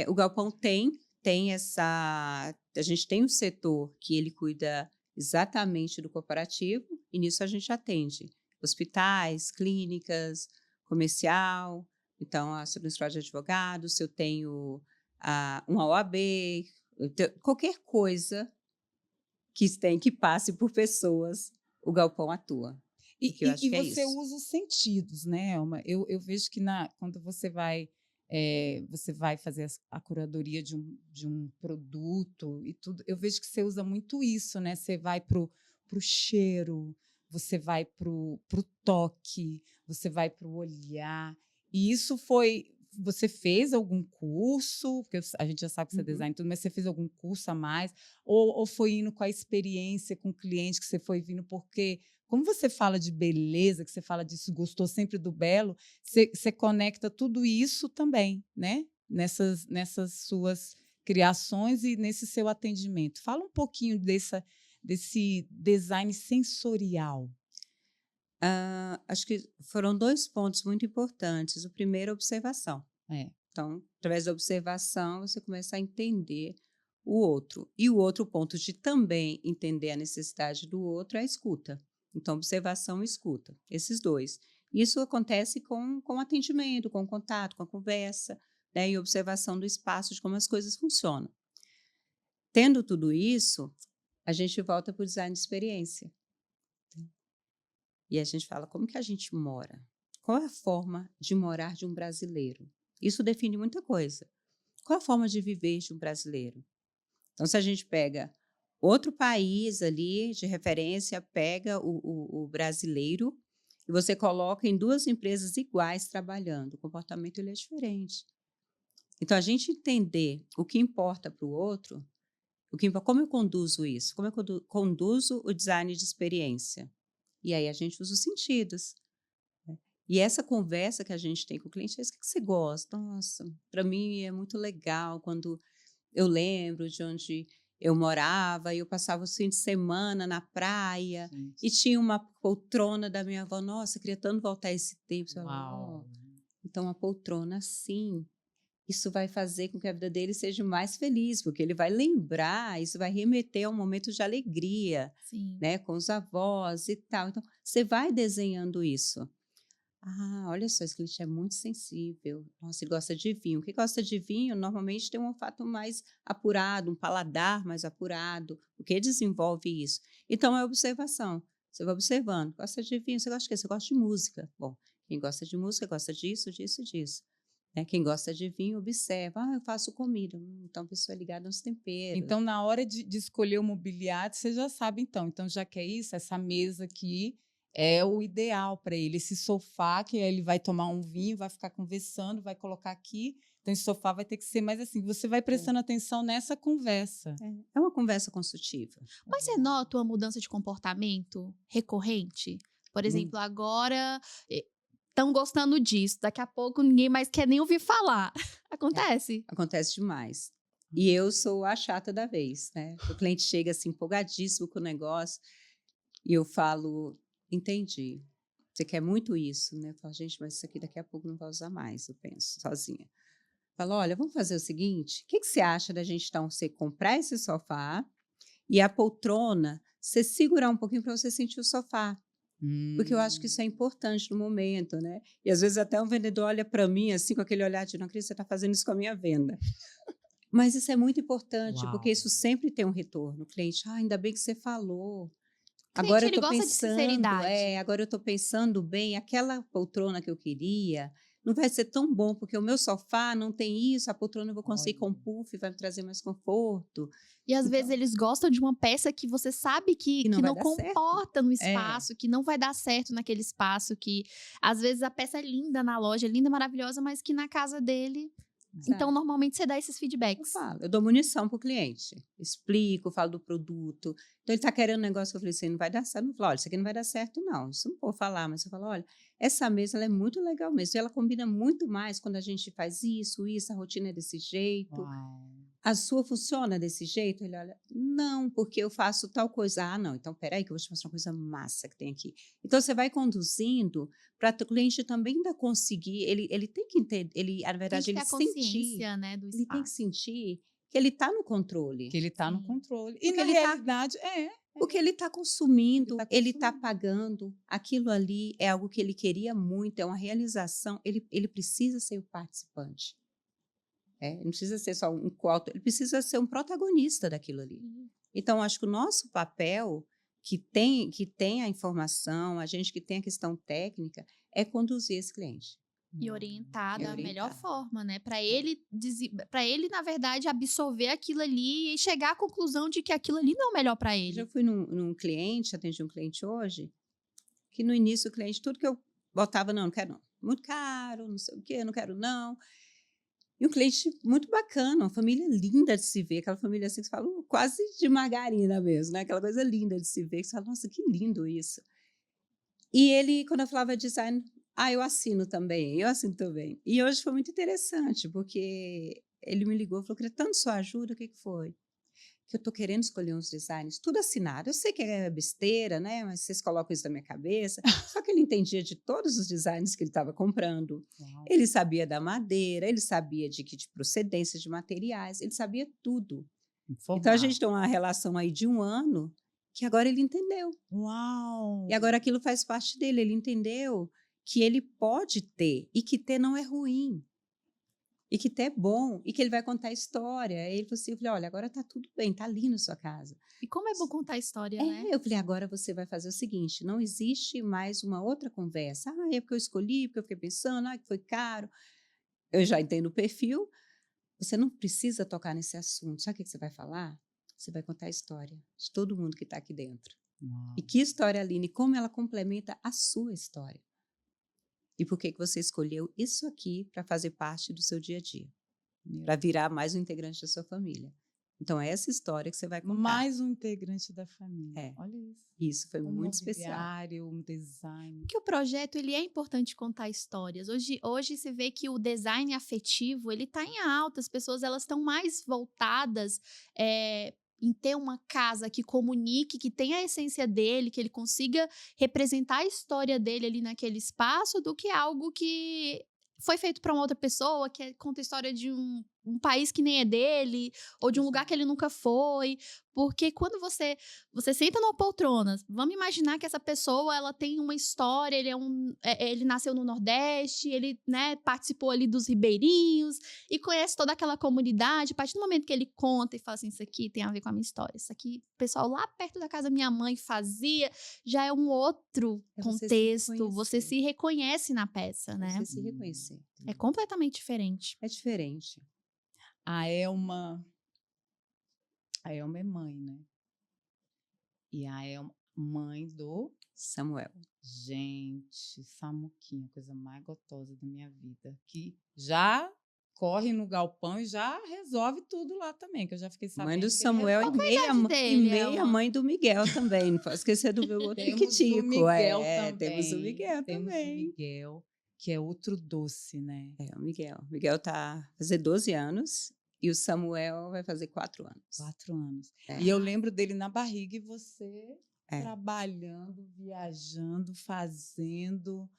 O galpão tem essa... A gente tem um setor que ele cuida exatamente do corporativo, e nisso a gente atende hospitais, clínicas, comercial. Então, se eu tenho escritório de advogados, se eu tenho uma OAB, qualquer coisa que passe por pessoas, o galpão atua. E Eu acho que é você isso. usa os sentidos, né, Elma? Eu vejo que quando você vai fazer a curadoria de um produto e tudo, eu vejo que você usa muito isso, né? Você vai pro cheiro, você vai pro toque, você vai pro olhar. E isso foi... Você fez algum curso? Porque a gente já sabe que você é design e tudo, mas você fez algum curso a mais? Ou foi indo com a experiência, com o cliente, que você foi vindo? Porque, como você fala de beleza, que você fala disso, gostou sempre do belo, você conecta tudo isso também, né? Nessas suas criações e nesse seu atendimento. Fala um pouquinho desse design sensorial. Acho que foram 2 pontos muito importantes. O primeiro, a observação. Então, através da observação, você começa a entender o outro. E o outro ponto de também entender a necessidade do outro é a escuta. Então, observação e escuta, esses 2. Isso acontece com o atendimento, com o contato, com a conversa, né, e observação do espaço, de como as coisas funcionam. Tendo tudo isso, a gente volta para o design de experiência. E a gente fala, como que a gente mora? Qual é a forma de morar de um brasileiro? Isso define muita coisa. Qual a forma de viver de um brasileiro? Então, se a gente pega outro país ali de referência, pega o brasileiro e você coloca em 2 empresas iguais trabalhando, o comportamento ele é diferente. Então, a gente entender o que importa para o outro Como eu conduzo isso? Como eu conduzo o design de experiência? E aí a gente usa os sentidos. Né? E essa conversa que a gente tem com o cliente é isso: o que você gosta? Nossa, para mim é muito legal quando eu lembro de onde eu morava e eu passava o fim de semana na praia Gente, e tinha uma poltrona da minha avó. Nossa, eu queria tanto voltar a esse tempo. Você fala, uau. então a poltrona, sim. Isso vai fazer com que a vida dele seja mais feliz, porque ele vai lembrar, isso vai remeter a um momento de alegria, Sim. né, com os avós e tal. Então, você vai desenhando isso. Ah, olha só, esse cliente é muito sensível. Nossa, ele gosta de vinho. Quem gosta de vinho normalmente tem um olfato mais apurado, um paladar mais apurado. O que desenvolve isso? Então, é observação. Você vai observando. Gosta de vinho? Você gosta de quê? Você gosta de música. Bom, quem gosta de música gosta disso, disso, disso. Né? Quem gosta de vinho, observa. Ah, eu faço comida. Então, a pessoa é ligada aos temperos. Então, na hora de escolher o mobiliário, você já sabe, então. Então, já que é isso, essa mesa aqui é o ideal para ele. Esse sofá, que ele vai tomar um vinho, vai ficar conversando, vai colocar aqui. Então, esse sofá vai ter que ser mais assim. Você vai prestando atenção nessa conversa. É uma conversa consultiva. Mas você nota uma mudança de comportamento recorrente? Por exemplo, agora estão gostando disso, daqui a pouco ninguém mais quer nem ouvir falar. Acontece? Acontece demais. E eu sou a chata da vez, né? O cliente chega assim empolgadíssimo com o negócio e eu falo, entendi. Você quer muito isso, né? Eu falo, gente, mas isso aqui daqui a pouco não vai usar mais, eu penso, sozinha. Falo, olha, vamos fazer o seguinte, o que você acha da gente então, você comprar esse sofá e a poltrona, você segurar um pouquinho para você sentir o sofá. Porque eu acho que isso é importante no momento, né? E às vezes até um vendedor olha para mim assim com aquele olhar de não acredito que você está fazendo isso com a minha venda. Mas isso é muito importante, porque Uau. isso sempre tem um retorno. O cliente, ainda bem que você falou. O Agora cliente, eu ele estou gosta de pensando, sinceridade. agora eu estou pensando bem, aquela poltrona que eu queria, não vai ser tão bom, porque o meu sofá não tem isso, a poltrona eu vou conseguir com Olha. puff, vai me trazer mais conforto. E às vezes Então, eles gostam de uma peça que você sabe e que não vai não dar certo. comporta no É. espaço, que não vai dar certo naquele espaço, que às vezes a peça é linda na loja, é linda, maravilhosa, mas que na casa dele. Então, Sabe? normalmente você dá esses Eu feedbacks. falo, eu dou munição para o cliente, explico, falo do produto. Então, ele está querendo um negócio que eu falei assim, não vai dar certo. Eu falo, olha, isso aqui não vai dar certo, não. Isso não vou falar, mas eu falo, olha, essa mesa ela é muito legal mesmo. E ela combina muito mais quando a gente faz isso, a rotina é desse jeito. Uau. A sua funciona desse jeito? Ele olha, não, porque eu faço tal coisa. Ah, não, então peraí que eu vou te mostrar uma coisa massa que tem aqui. Então, você vai conduzindo para o cliente também ainda conseguir, ele tem que entender, na Tem verdade, que ter ele a sentir, consciência, né, do ele tem que espaço. sentir que ele está no controle. Que ele está no Sim. controle. E, Porque na ele está realidade, porque ele está consumindo, tá ele está consumindo. pagando, aquilo ali é algo que ele queria muito, é uma realização, ele precisa ser o participante. Ele não precisa ser só um coautor, ele precisa ser um protagonista daquilo ali. Então, acho que o nosso papel, que tem a informação, a gente que tem a questão técnica, é conduzir esse cliente. E orientar É da melhor orientar. forma, né? Para ele, na verdade, absorver aquilo ali e chegar à conclusão de que aquilo ali não é o melhor para Eu já ele. fui num cliente, atendi um cliente hoje, que no início o cliente, tudo que eu botava, não quero não. Muito caro, não sei o quê, não quero não. E um cliente muito bacana, uma família linda de se ver, aquela família assim que você fala, quase de margarina mesmo, né? Aquela coisa linda de se ver, que você fala, nossa, que lindo isso. E ele, quando eu falava design, eu assino também, eu assino também. E hoje foi muito interessante, porque ele me ligou e falou, queria tanto sua ajuda, o que foi? Que eu estou querendo escolher uns designs, tudo assinado. Eu sei que é besteira, né? Mas vocês colocam isso na minha cabeça. Só que ele entendia de todos os designs que ele estava comprando. Uau. Ele sabia da madeira, ele sabia de procedência de materiais, ele sabia tudo. Então, a gente tem uma relação aí de 1 ano que agora ele entendeu. Uau! E agora aquilo faz parte dele. Ele entendeu que ele pode ter e que ter não é ruim. E que ter é bom, e que ele vai contar história. Aí ele falou assim, eu falei, olha, agora tá tudo bem, tá lindo a sua casa. E como é bom contar a história, né? Eu falei, agora você vai fazer o seguinte, não existe mais uma outra conversa. É porque eu escolhi, porque eu fiquei pensando, que foi caro. Eu já entendo o perfil. Você não precisa tocar nesse assunto. Sabe o que você vai falar? Você vai contar a história de todo mundo que está aqui dentro. Uau. E que história, Aline, como ela complementa a sua história. E por que você escolheu isso aqui para fazer parte do seu dia a dia. Para virar mais um integrante da sua família. Então, é essa história que você vai contar. Mais um integrante da família. É. Olha isso. Isso foi muito especial. Mobiliário, um design. Porque o projeto, ele é importante contar histórias. Hoje se vê que o design afetivo, ele tá em alta. As pessoas, elas estão mais voltadas em ter uma casa que comunique, que tenha a essência dele, que ele consiga representar a história dele ali naquele espaço, do que algo que foi feito para uma outra pessoa, que conta a história de um país que nem é dele, ou de um lugar que ele nunca foi. Porque quando você senta numa poltrona, vamos imaginar que essa pessoa, ela tem uma história, ele nasceu no Nordeste, ele, né, participou ali dos ribeirinhos e conhece toda aquela comunidade. A partir do momento que ele conta e fala assim, isso aqui tem a ver com a minha história, isso aqui o pessoal lá perto da casa da minha mãe fazia, já é um outro contexto, você se reconhece na peça, né? Você se reconhecer. É completamente diferente. É diferente. A Elma é mãe, né? E a Elma, mãe do Samuel. Gente, Samuquinha, a coisa mais gostosa da minha vida. Que já corre no galpão e já resolve tudo lá também, que eu já fiquei sabendo. Mãe do que ele Samuel Qual que é a idade dele, e meia Elma? mãe do Miguel também. Não pode esquecer do meu outro Temos piquitico. o Miguel também. Temos o Miguel Temos também. o Miguel, que é outro doce, né? É, o Miguel. O Miguel vai fazer 12 anos e o Samuel vai fazer 4 anos. 4 anos. É. E eu lembro dele na barriga e você É. trabalhando, viajando, fazendo,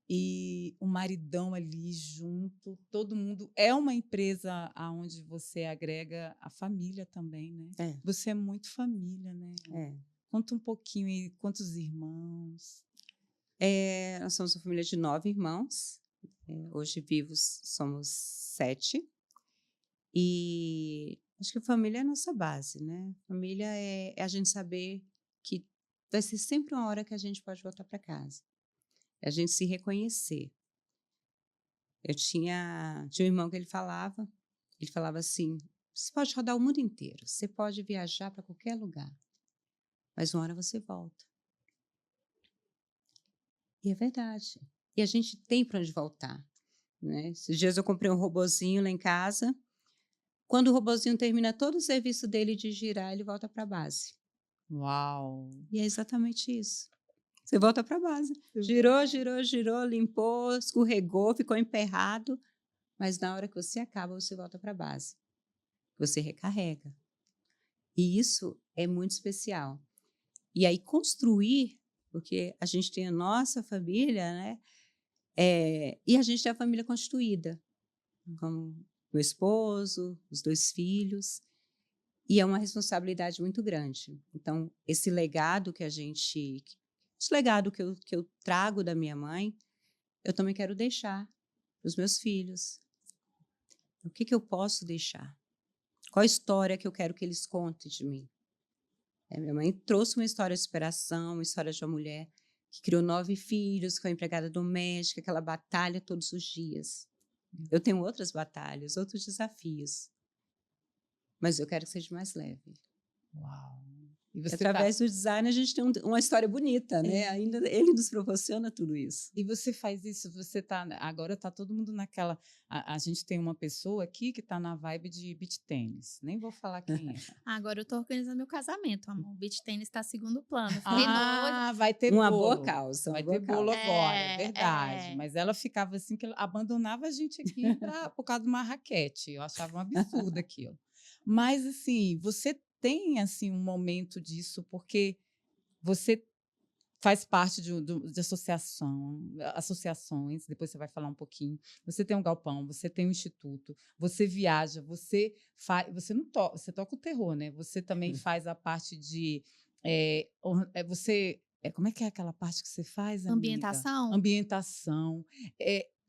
e o maridão ali junto, todo mundo. É uma empresa onde você agrega a família também, né? É. Você é muito família, né? É. Conta um pouquinho aí, quantos irmãos? Nós somos uma família de 9 irmãos. Hoje vivos somos 7. E acho que a família é a nossa base, né? Família é a gente saber que vai ser sempre uma hora que a gente pode voltar para casa. É a gente se reconhecer. Eu tinha um irmão que ele falava assim, você pode rodar o mundo inteiro, você pode viajar para qualquer lugar, mas uma hora você volta. E é verdade. E a gente tem para onde voltar, né? Esses dias eu comprei um robozinho lá em casa. Quando o robozinho termina todo o serviço dele de girar, ele volta para a base. Uau! E é exatamente isso. Você volta para a base. Girou, girou, girou, limpou, escorregou, ficou emperrado. Mas na hora que você acaba, você volta para a base. Você recarrega. E isso é muito especial. E aí construir, porque a gente tem a nossa família, né? E a gente tem a família constituída. Como meu esposo, os 2 filhos. E é uma responsabilidade muito grande. Então, esse legado que eu trago da minha mãe, eu também quero deixar para os meus filhos. O que eu posso deixar? Qual a história que eu quero que eles contem de mim? Minha mãe trouxe uma história de superação, uma história de uma mulher que criou 9 filhos, que foi empregada doméstica, aquela batalha todos os dias. Eu tenho outras batalhas, outros desafios. Mas eu quero que seja mais leve. Uau! E você Através do design, a gente tem uma história bonita, né? Ainda ele nos proporciona tudo isso. E você faz isso, agora está todo mundo naquela. A gente tem uma pessoa aqui que está na vibe de beach tênis. Nem vou falar quem é. Agora eu tô organizando meu casamento, amor. O beach tênis tá segundo plano. Vai ter uma bolo. Boa causa. Vai ter bolo agora, é verdade. É. Mas ela ficava assim, que ela abandonava a gente aqui por causa de uma raquete. Eu achava um absurdo aquilo. Mas, assim, você tem assim, um momento disso, porque você faz parte de associações, depois você vai falar um pouquinho. Você tem um galpão, você tem um instituto, você viaja, você toca o terror, né? Você também faz a parte de como é que é aquela parte que você faz, amiga? Ambientação? Ambientação.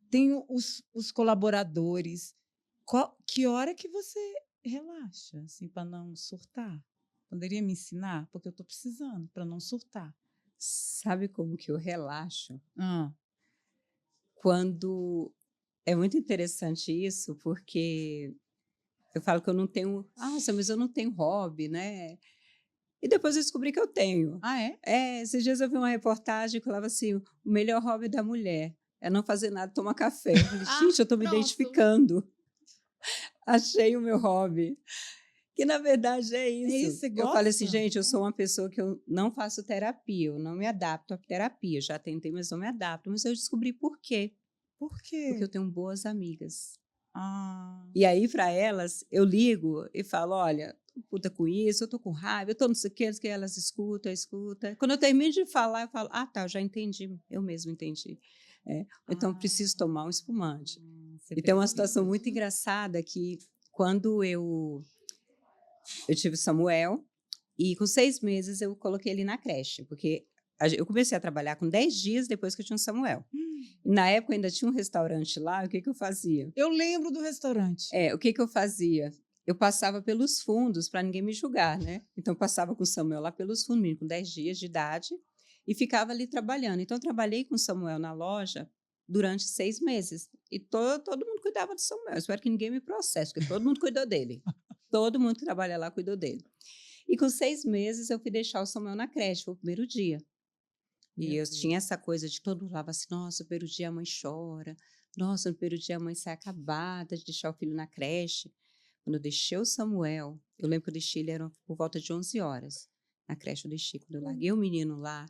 Tem os colaboradores. Que hora que você relaxa, assim, para não surtar? Poderia me ensinar? Porque eu estou precisando, para não surtar. Sabe como que eu relaxo? Ah. Quando... É muito interessante isso, porque eu falo que eu não tenho... mas eu não tenho hobby, né? E depois eu descobri que eu tenho. Ah, é? Esses dias eu vi uma reportagem que falava assim, o melhor hobby da mulher é não fazer nada, tomar café. Eu falei, gente, eu estou me identificando. Achei o meu hobby. Que na verdade é É isso, isso. você Eu falei assim, gosta? gente, eu sou uma pessoa que eu não faço terapia, eu não me adapto à terapia. Já tentei, mas não me adapto. Mas eu descobri por quê. Por Porque quê? eu tenho boas amigas. Ah, E aí, para elas, eu ligo e falo: olha, tô puta com isso, eu tô com raiva, eu tô não sei o que, não sei o que, elas escutam. Quando eu termino de falar, eu falo: ah, tá, eu já entendi, eu mesmo entendi. É, então, preciso tomar um espumante. você E tem uma situação precisa. muito engraçada que, quando eu tive Samuel, e com 6 meses eu coloquei ele na creche, porque eu comecei a trabalhar com 10 dias depois que eu tinha o Samuel. E na época ainda tinha um restaurante lá, o que eu fazia? Eu lembro do restaurante. O que eu fazia? Eu passava pelos fundos para ninguém me julgar, né? Então, eu passava com o Samuel lá pelos fundos, menino com 10 dias de idade, e ficava ali trabalhando. Então, eu trabalhei com o Samuel na loja durante 6 meses. E todo mundo cuidava do Samuel. Eu espero que ninguém me processe, porque todo mundo cuidou dele. Todo mundo que trabalha lá cuidou dele. E com 6 meses, eu fui deixar o Samuel na creche, foi o primeiro dia. E Meu eu Deus. tinha essa coisa de todo mundo falava assim, nossa, no primeiro dia a mãe chora, nossa, no primeiro dia a mãe sai acabada de deixar o filho na creche. Quando eu deixei o Samuel, eu lembro que eu deixei ele era por volta de 11 horas. Na creche eu deixei. Quando eu larguei o menino lá,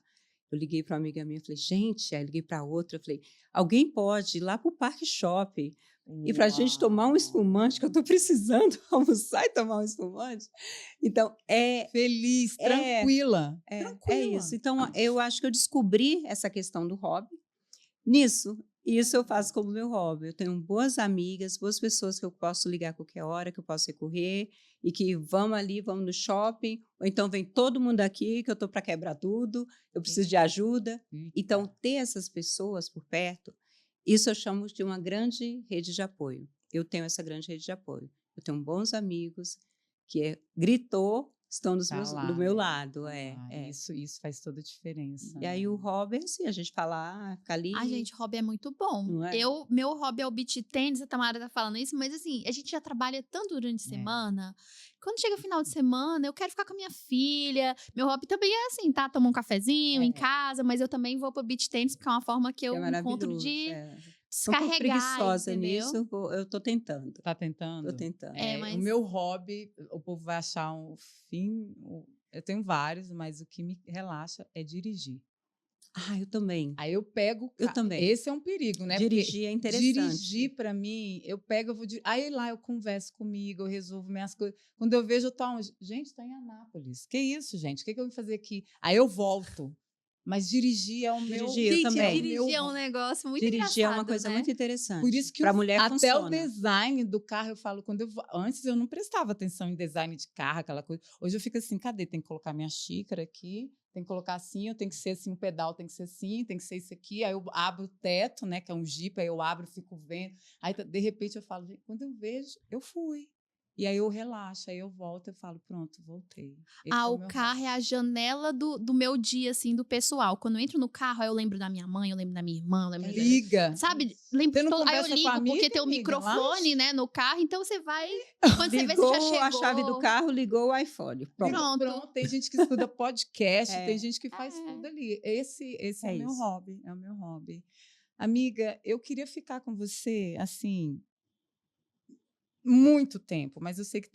eu liguei para uma amiga minha, falei, gente, aí liguei para outra, eu falei, alguém pode ir lá para o Parque Shopping e para a gente tomar um espumante, que eu estou precisando almoçar e tomar um espumante. Então, Feliz, é, tranquila. é Tranquila. isso. Então, eu acho que eu descobri essa questão do hobby nisso. E isso eu faço como meu hobby. Eu tenho boas amigas, boas pessoas que eu posso ligar a qualquer hora, que eu posso recorrer, e que vamos ali, vamos no shopping, ou então vem todo mundo aqui, que eu estou para quebrar tudo, eu preciso de ajuda. Então, ter essas pessoas por perto, isso eu chamo de uma grande rede de apoio. Eu tenho essa grande rede de apoio. Eu tenho bons amigos que gritou, estão Tá lá, do meu né? lado. Tá lá. Isso faz toda a diferença. E aí o hobby é assim, a gente fala, fica ali. Ai, gente, hobby é muito bom. Não é? Meu hobby é o beach tennis, a Tamara tá falando isso, mas assim, a gente já trabalha tanto durante a semana. Quando chega final de semana, eu quero ficar com a minha filha. Meu hobby também é assim, tá? Tomar um cafezinho em casa, mas eu também vou pro beach tennis, porque é uma forma que É eu encontro maravilhoso. de Sou um pouco descarregar, preguiçosa entendeu? nisso, eu tô tentando. Tá tentando? Tô tentando. Mas... O meu hobby, o povo vai achar um fim. Eu tenho vários, mas o que me relaxa é dirigir. Eu também. Aí eu pego. Eu também. Esse é um perigo, né? Dirigir é interessante. Dirigir, para mim, eu pego, eu vou. Aí lá eu converso comigo, eu resolvo minhas coisas. Quando eu vejo, eu tô onde? Gente, tô em Anápolis. Que isso, gente? O que eu vim fazer aqui? Aí eu volto. Mas dirigir é o meu. Dirigir, eu também. Dirigir é um negócio muito dirigir engraçado, é uma coisa né? muito interessante. Por isso que para mulher até funciona. o design do carro, eu falo, antes eu não prestava atenção em design de carro, aquela coisa. Hoje eu fico assim, cadê? Tem que colocar minha xícara aqui, tem que colocar assim, eu tenho que ser assim, o pedal tem que ser assim, tem que ser isso aqui. Aí eu abro o teto, né, que é um Jeep, aí eu abro, fico vendo. Aí de repente eu falo, gente, quando eu vejo, eu fui. E aí eu relaxo, aí eu volto e falo, pronto, voltei. O carro é a janela do meu dia, assim, do pessoal. Quando eu entro no carro, aí eu lembro da minha mãe, eu lembro da minha irmã, eu lembro Liga. Sabe? Lembro Você não aí eu conversa com ligo, a amiga, porque tem o amiga, microfone, né, no carro. Então você vai. Quando você vê, você Ligou já chegou. a chave do carro, ligou o iPhone. Pronto. Tem gente que estuda podcast, tem gente que faz tudo ali. Esse é o meu isso. hobby, é o meu hobby. Amiga, eu queria ficar com você, assim, muito tempo, mas eu sei que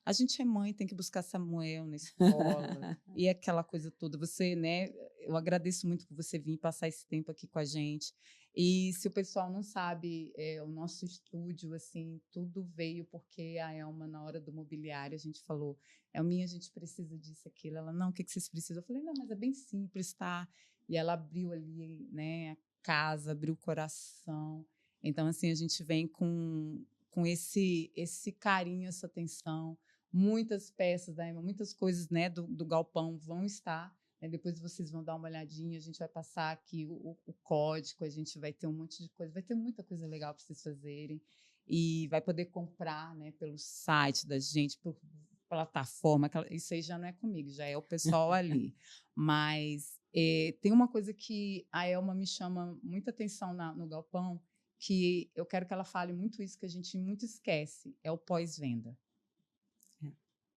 a gente é mãe, tem que buscar Samuel na escola e aquela coisa toda. Você, né? Eu agradeço muito por você vir passar esse tempo aqui com a gente. E se o pessoal não sabe, o nosso estúdio, assim, tudo veio porque a Elma, na hora do mobiliário, a gente falou, Elminha, a gente precisa disso, aquilo. Ela, não, o que vocês precisam? Eu falei, não, mas é bem simples, tá? E ela abriu ali, né, a casa, abriu o coração. Então, assim, a gente vem com esse carinho, essa atenção. Muitas peças da Elma, muitas coisas, né, do galpão vão estar. Né, depois vocês vão dar uma olhadinha, a gente vai passar aqui o código, a gente vai ter um monte de coisa, vai ter muita coisa legal para vocês fazerem. E vai poder comprar, né, pelo site da gente, por plataforma. Isso aí já não é comigo, já é o pessoal ali. Mas tem uma coisa que a Elma me chama muita atenção no galpão, que eu quero que ela fale muito isso, que a gente muito esquece, é o pós-venda.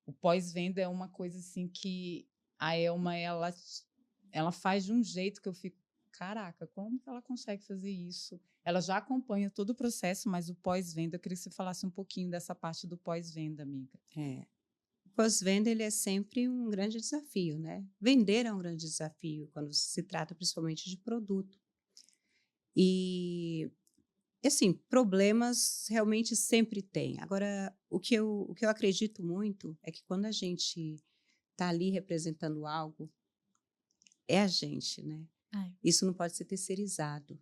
O pós-venda é uma coisa assim que a Elma, ela faz de um jeito que eu fico, caraca, como que ela consegue fazer isso? Ela já acompanha todo o processo, mas o pós-venda, eu queria que você falasse um pouquinho dessa parte do pós-venda, amiga. pós-venda ele é sempre um grande desafio, né? Vender é um grande desafio quando se trata principalmente de produto. E, assim, problemas realmente sempre tem. Agora, o que eu acredito muito é que quando a gente está ali representando algo, é a gente, né? Ai. Isso não pode ser terceirizado.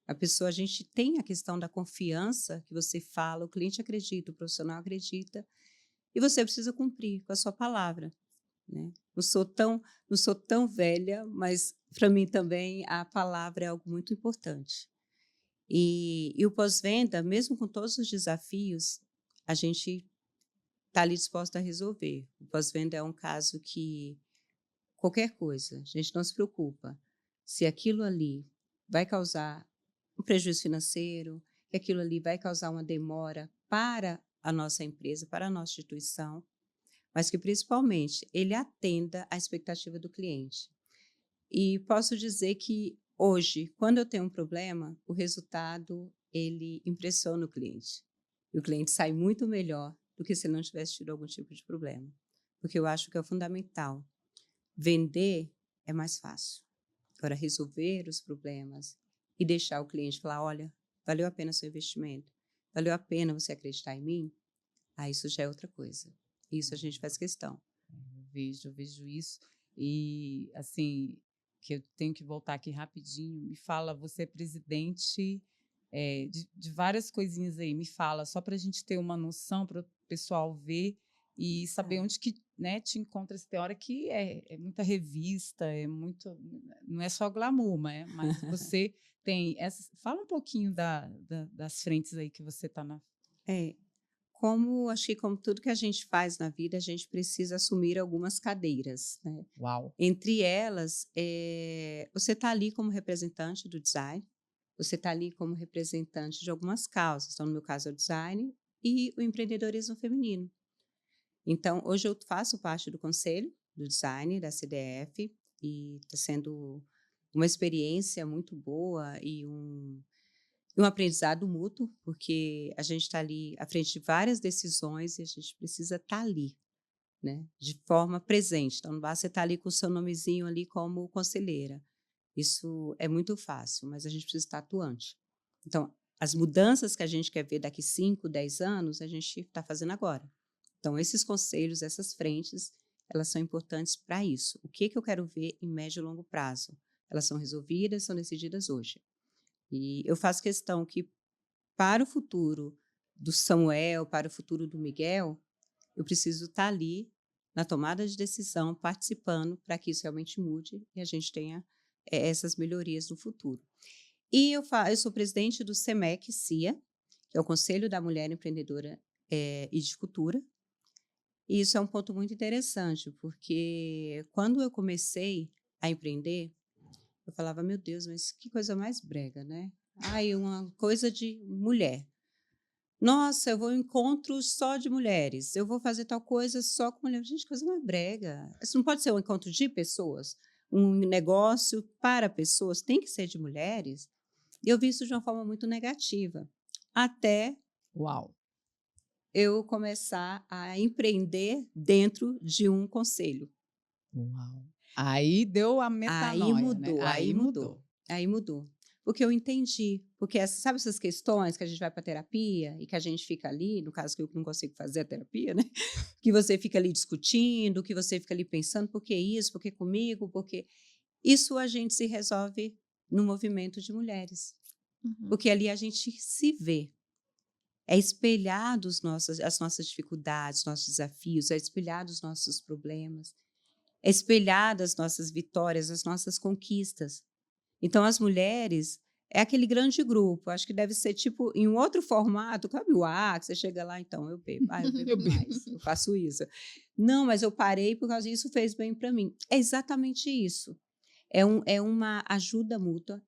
A gente tem a questão da confiança que você fala, o cliente acredita, o profissional acredita, e você precisa cumprir com a sua palavra, né? Não sou tão velha, mas para mim também a palavra é algo muito importante. E o pós-venda, mesmo com todos os desafios, a gente está ali disposto a resolver. O pós-venda é um caso que qualquer coisa, a gente não se preocupa. Se aquilo ali vai causar um prejuízo financeiro, que aquilo ali vai causar uma demora para a nossa empresa, para a nossa instituição, mas que principalmente ele atenda à expectativa do cliente. E posso dizer que hoje, quando eu tenho um problema, o resultado ele impressiona o cliente. E o cliente sai muito melhor do que se ele não tivesse tido algum tipo de problema. Porque eu acho que é fundamental. Vender é mais fácil. Agora, resolver os problemas e deixar o cliente falar, olha, valeu a pena seu investimento, valeu a pena você acreditar em mim, isso já é outra coisa. Isso a gente faz questão. Eu vejo isso. E, assim, que eu tenho que voltar aqui rapidinho, me fala, você é presidente de várias coisinhas aí, me fala, só para a gente ter uma noção, para o pessoal ver e saber onde que, né, te encontra. Tem hora que é muita revista, não é só glamour, mas você tem essas. Fala um pouquinho das frentes aí que você está na. É, acho que como tudo que a gente faz na vida, a gente precisa assumir algumas cadeiras, né? Uau! Entre elas, você está ali como representante do design, você está ali como representante de algumas causas. Então, no meu caso, é o design e o empreendedorismo feminino. Então, hoje eu faço parte do conselho do design da CDF e está sendo uma experiência muito boa e um aprendizado mútuo, porque a gente está ali à frente de várias decisões e a gente precisa estar ali, né, de forma presente. Então, não basta você estar ali com o seu nomezinho ali como conselheira. Isso é muito fácil, mas a gente precisa estar atuante. Então, as mudanças que a gente quer ver daqui 5, 10 anos, a gente está fazendo agora. Então, esses conselhos, essas frentes, elas são importantes para isso. O que eu quero ver em médio e longo prazo? Elas são resolvidas, são decididas hoje. E eu faço questão que, para o futuro do Samuel, para o futuro do Miguel, eu preciso estar ali na tomada de decisão, participando, para que isso realmente mude e a gente tenha essas melhorias no futuro. E eu sou presidente do SEMEC-CIA, que é o Conselho da Mulher Empreendedora e de Cultura. E isso é um ponto muito interessante, porque quando eu comecei a empreender, eu falava, meu Deus, mas que coisa mais brega, né? Uma coisa de mulher. Nossa, eu vou em encontros só de mulheres. Eu vou fazer tal coisa só com mulheres. Gente, coisa mais brega. Isso não pode ser um encontro de pessoas. Um negócio para pessoas tem que ser de mulheres. E eu vi isso de uma forma muito negativa. Até Uau! eu começar a empreender dentro de um conselho. Uau! Aí deu a metanoia, né? Aí mudou. Porque eu entendi. Porque, sabe essas questões que a gente vai para terapia e que a gente fica ali, no caso que eu não consigo fazer a terapia, né? Que você fica ali discutindo, que você fica ali pensando, por que isso, por que comigo, por que... Isso a gente se resolve no movimento de mulheres. Uhum. Porque ali a gente se vê. É espelhado as nossas dificuldades, nossos desafios, é espelhado os nossos problemas, é espelhado as nossas vitórias, as nossas conquistas. Então, as mulheres é aquele grande grupo, acho que deve ser tipo em um outro formato, sabe o ar, que você chega lá, então, eu bebo, eu bebo mais, eu faço isso. Não, mas eu parei por causa disso, fez bem para mim. É exatamente isso. É uma ajuda mútua,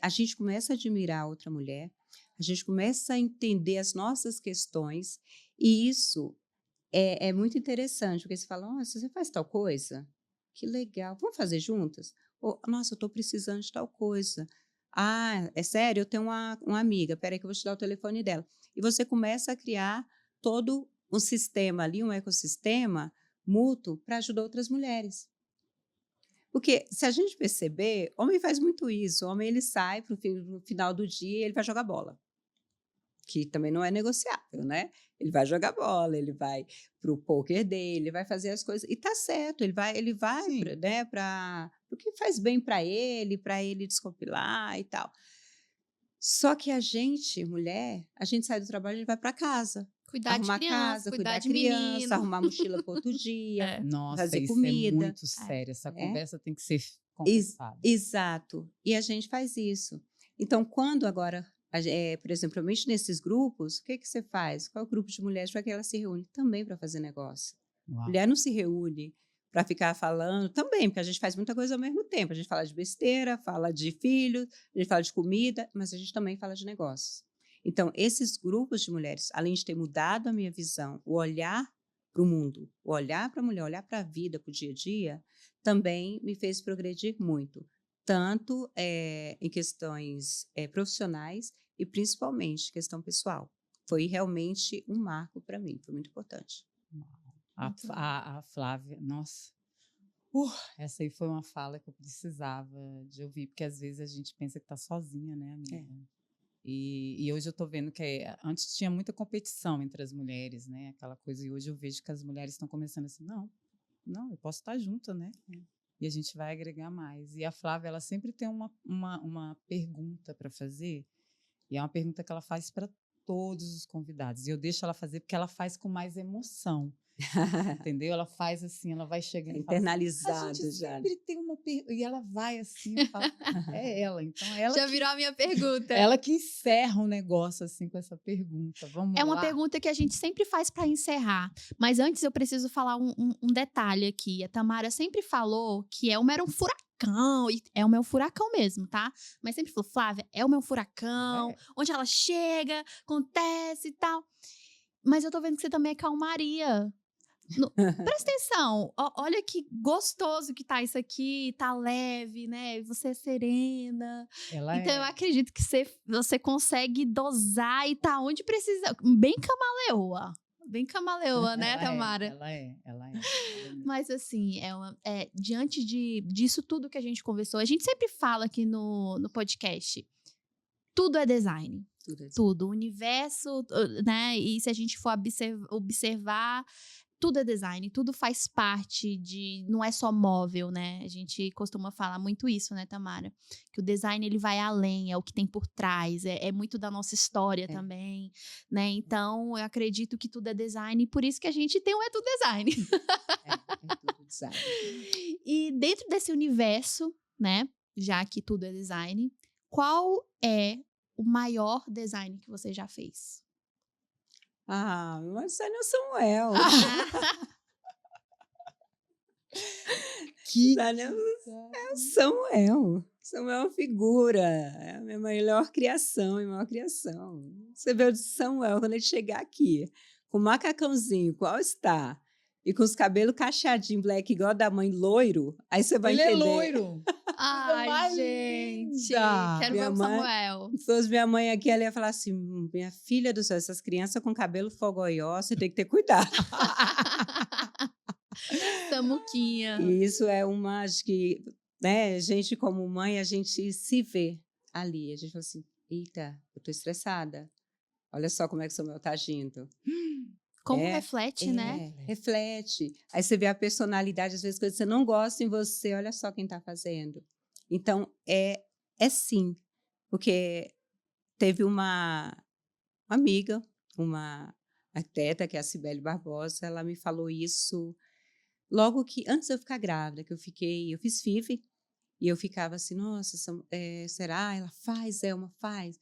a gente começa a admirar a outra mulher, a gente começa a entender as nossas questões, e isso é muito interessante, porque você fala, nossa, você faz tal coisa? Que legal, vamos fazer juntas? Ou, nossa, eu estou precisando de tal coisa. É sério? Eu tenho uma amiga, peraí que eu vou te dar o telefone dela. E você começa a criar todo um sistema ali, um ecossistema mútuo para ajudar outras mulheres. Porque se a gente perceber, homem faz muito isso. O homem ele sai para o final do dia, ele vai jogar bola, que também não é negociável, né? Ele vai jogar bola, ele vai para o poker dele, ele vai fazer as coisas e tá certo. Ele vai Sim. né, para o que faz bem para ele descompilar e tal. Só que a gente, mulher, a gente sai do trabalho e vai para casa. Cuidar de Arrumar criança, casa, cuidar cuidar de da criança, menino. arrumar mochila para outro dia, É. Nossa, fazer isso comida. é muito sério. Essa né? conversa tem que ser Ex- conversada. Exato. E a gente faz isso. Então, quando agora, por exemplo, principalmente nesses grupos, o que você faz? Qual é o grupo de mulheres para que ela se reúne? Também para fazer negócio. Uau. Mulher não se reúne para ficar falando também, porque a gente faz muita coisa ao mesmo tempo. A gente fala de besteira, fala de filhos, a gente fala de comida, mas a gente também fala de negócios. Então, esses grupos de mulheres, além de ter mudado a minha visão, o olhar para o mundo, o olhar para a mulher, o olhar para a vida, para o dia a dia, também me fez progredir muito, tanto em questões profissionais e principalmente questão pessoal. Foi realmente um marco para mim, foi muito importante. A Flávia, nossa, essa aí foi uma fala que eu precisava de ouvir, porque às vezes a gente pensa que está sozinha, né, amiga? E hoje eu estou vendo que antes tinha muita competição entre as mulheres, né? Aquela coisa, e hoje eu vejo que as mulheres estão começando assim, não, eu posso estar junto, né? E a gente vai agregar mais. E a Flávia, ela sempre tem uma pergunta para fazer, e é uma pergunta que ela faz para todos os convidados. E eu deixo ela fazer porque ela faz com mais emoção. Entendeu? Ela faz assim, ela vai chegando e fala assim, internalizado a gente já. sempre tem uma pergunta. E ela vai assim, eu falo, é ela. Então, ela Já virou a minha pergunta. ela que encerra o negócio assim com essa pergunta. Vamos lá. É uma pergunta que a gente sempre faz para encerrar. Mas antes eu preciso falar um detalhe aqui. A Tamara sempre falou que Elma era um furacão. E Elma é um furacão mesmo, tá? Mas sempre falou, Flávia, Elma é um furacão. Onde ela chega, acontece e tal. Mas eu tô vendo que você também é calmaria. Presta atenção, olha que gostoso que tá isso aqui, tá leve, né? Você é serena. Então eu acredito que você consegue dosar e tá onde precisa. Bem camaleoa. Bem camaleoa, né, Tamara? Ela é. Mas assim, diante disso tudo que a gente conversou, a gente sempre fala aqui no podcast. Tudo é design. Tudo. O universo, né? E se a gente for observar, tudo é design, tudo faz parte não é só móvel, né? A gente costuma falar muito isso, né, Tamara? Que o design, ele vai além, é o que tem por trás, é muito da nossa história também, né? Então, eu acredito que tudo é design, e por isso que a gente tem o Tudo Design. É tudo design. E dentro desse universo, né, já que tudo é design, qual é o maior design que você já fez? Mas design é o Samuel. Que design é o Samuel. Samuel é uma figura. É a minha melhor criação, minha maior criação. Você vê o Samuel quando ele chegar aqui, com o macacãozinho, qual está? E com os cabelos cacheadinhos, black, igual a da mãe, loiro. Aí você vai ele entender. é loiro. Ai, gente. linda. Quero ver o Samuel. Se fosse minha mãe aqui, ela ia falar assim, minha filha do céu, essas crianças com cabelo fogoió, você tem que ter cuidado. Samuquinha. E isso é acho que, né, gente como mãe, a gente se vê ali. A gente fala assim, eita, eu tô estressada. Olha só como é que o Samuel tá agindo. Como reflete, né? Reflete. Aí você vê a personalidade, às vezes coisas que você não gosta em você, olha só quem tá fazendo. Então, é sim. Porque teve uma amiga, uma arquiteta, que é a Cibele Barbosa, ela me falou isso logo que, antes de eu ficar grávida, que eu fiz FIV, e eu ficava assim, nossa, será? Ela faz, Elma, faz.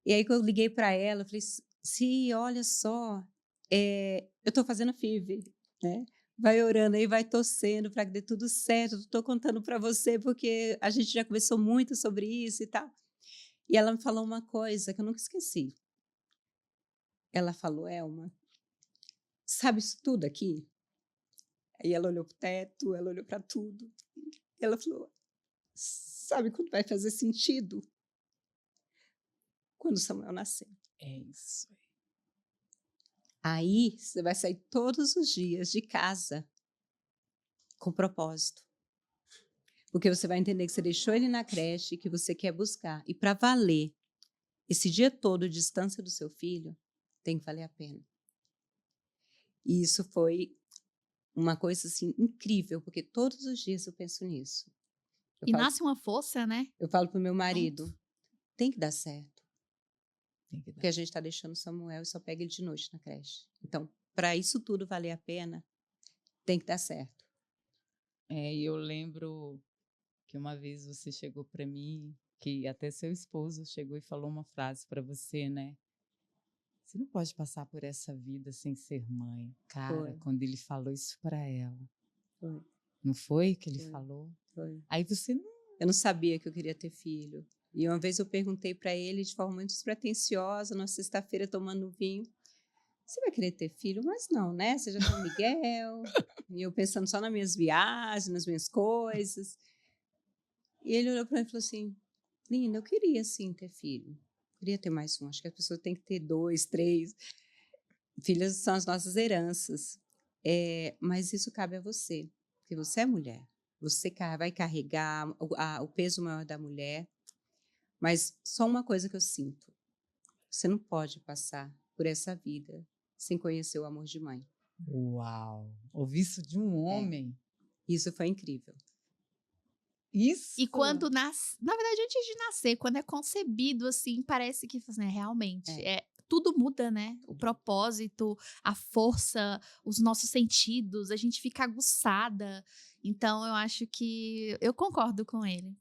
E aí, quando eu liguei para ela, eu falei, olha só, eu estou fazendo FIV, né? Vai orando aí, vai torcendo para que dê tudo certo. Estou contando para você, porque a gente já conversou muito sobre isso e tal. E ela me falou uma coisa que eu nunca esqueci. Ela falou, Elma, sabe isso tudo aqui? Aí ela olhou para o teto, ela olhou para tudo. E ela falou, sabe quando vai fazer sentido? Quando Samuel nascer. É isso. Aí você vai sair todos os dias de casa com propósito. Porque você vai entender que você deixou ele na creche, que você quer buscar. E para valer esse dia todo de distância do seu filho, tem que valer a pena. E isso foi uma coisa assim incrível, porque todos os dias eu penso nisso. E nasce uma força, né? Eu falo pro meu marido, tem que dar certo. Tem que dar. Porque a gente está deixando o Samuel e só pega ele de noite na creche. Então, para isso tudo valer a pena, tem que dar certo. E eu lembro que uma vez você chegou para mim, que até seu esposo chegou e falou uma frase para você, né? Você não pode passar por essa vida sem ser mãe. Cara, Foi. quando ele falou isso para ela, Foi. não foi que ele Foi. falou? Foi. Aí você não... Eu não sabia que eu queria ter filho. E uma vez eu perguntei para ele de forma muito despretensiosa, na sexta-feira tomando vinho, você vai querer ter filho? Mas não, né? Você já tem o Miguel. E eu pensando só nas minhas viagens, nas minhas coisas. E ele olhou para mim e falou assim, linda, eu queria sim ter filho. Queria ter mais um. Acho que a pessoa tem que ter 2, 3. Filhos são as nossas heranças. Mas isso cabe a você, porque você é mulher. Você vai carregar o peso maior da mulher. Mas só uma coisa que eu sinto. Você não pode passar por essa vida sem conhecer o amor de mãe. Uau! Ouvir isso de um homem. Isso foi incrível. Isso! E quando nasce, na verdade, antes de nascer, quando é concebido, assim, parece que assim, realmente, tudo muda, né? O propósito, a força, os nossos sentidos, a gente fica aguçada. Então, eu acho que eu concordo com ele,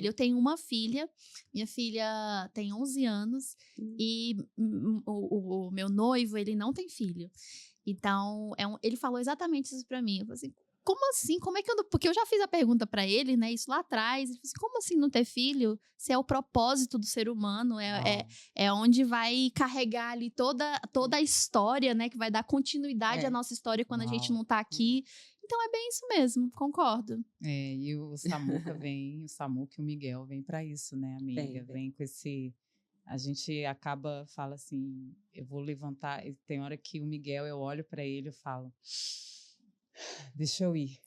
Eu tenho uma filha, minha filha tem 11 anos e o meu noivo, ele não tem filho. Então, ele falou exatamente isso pra mim. Eu falei assim, como assim? Como é que eu não... Porque eu já fiz a pergunta pra ele, né? Isso lá atrás. Ele falou assim, como assim não ter filho? Se é o propósito do ser humano, é onde vai carregar ali toda a história, né? Que vai dar continuidade à nossa história quando a gente não tá aqui. Então é bem isso mesmo, concordo. E o Samuca o Samuca e o Miguel vem pra isso, né, amiga? Vem com esse... A gente fala assim, eu vou levantar... Tem hora que o Miguel, eu olho pra ele e falo... Deixa eu ir.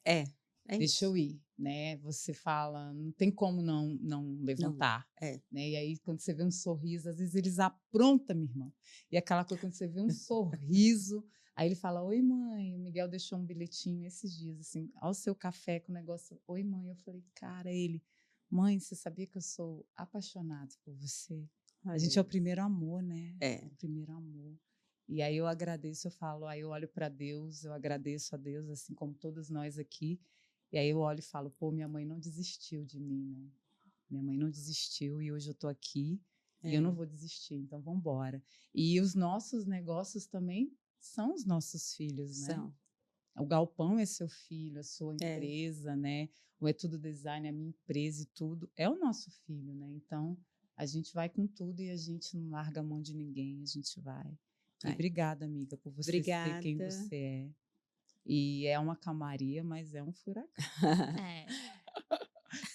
Deixa eu ir, né? Você fala, não tem como não levantar. Né? E aí, quando você vê um sorriso, às vezes eles aprontam, minha irmã. E aquela coisa, quando você vê um sorriso, aí ele fala, oi, mãe. O Miguel deixou um bilhetinho esses dias, assim, ao seu café com o negócio, oi, mãe. Eu falei, cara, mãe, você sabia que eu sou apaixonado por você? A gente é o primeiro amor, né? O primeiro amor. E aí eu agradeço, eu falo, aí eu olho para Deus, eu agradeço a Deus, assim como todos nós aqui. E aí eu olho e falo, pô, minha mãe não desistiu de mim, né? Minha mãe não desistiu e hoje eu tô aqui e eu não vou desistir, então vamos embora. E os nossos negócios também são os nossos filhos, né? O Galpão é seu filho, a sua empresa, né? O É Tudo Design, a minha empresa e tudo, é o nosso filho, né? Então, a gente vai com tudo e a gente não larga a mão de ninguém, a gente vai. E obrigada, amiga, por você ser quem você é. E é uma calmaria, mas é um furacão.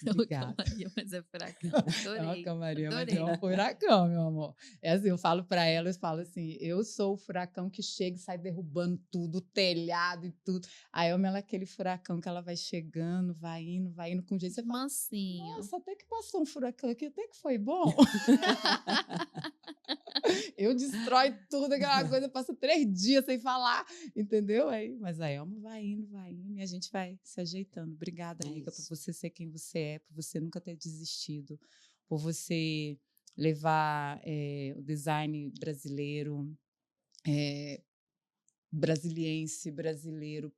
Obrigada. Calmaria, mas é furacão. Adorei. É uma calmaria, mas Adorei. é um furacão, meu amor. É assim, eu falo para ela, eu falo assim, eu sou o furacão que chega e sai derrubando tudo, o telhado e tudo. A Elma, ela é aquele furacão que ela vai chegando, vai indo com jeito. Você fala, mansinho. Nossa, até que passou um furacão aqui, até que foi bom. Eu destrói tudo, aquela coisa, passa 3 dias sem falar, entendeu? Mas a Elma vai indo, e a gente vai se ajeitando. Obrigada, amiga, por você ser quem você é, por você nunca ter desistido, por você levar o design brasileiro, brasileiro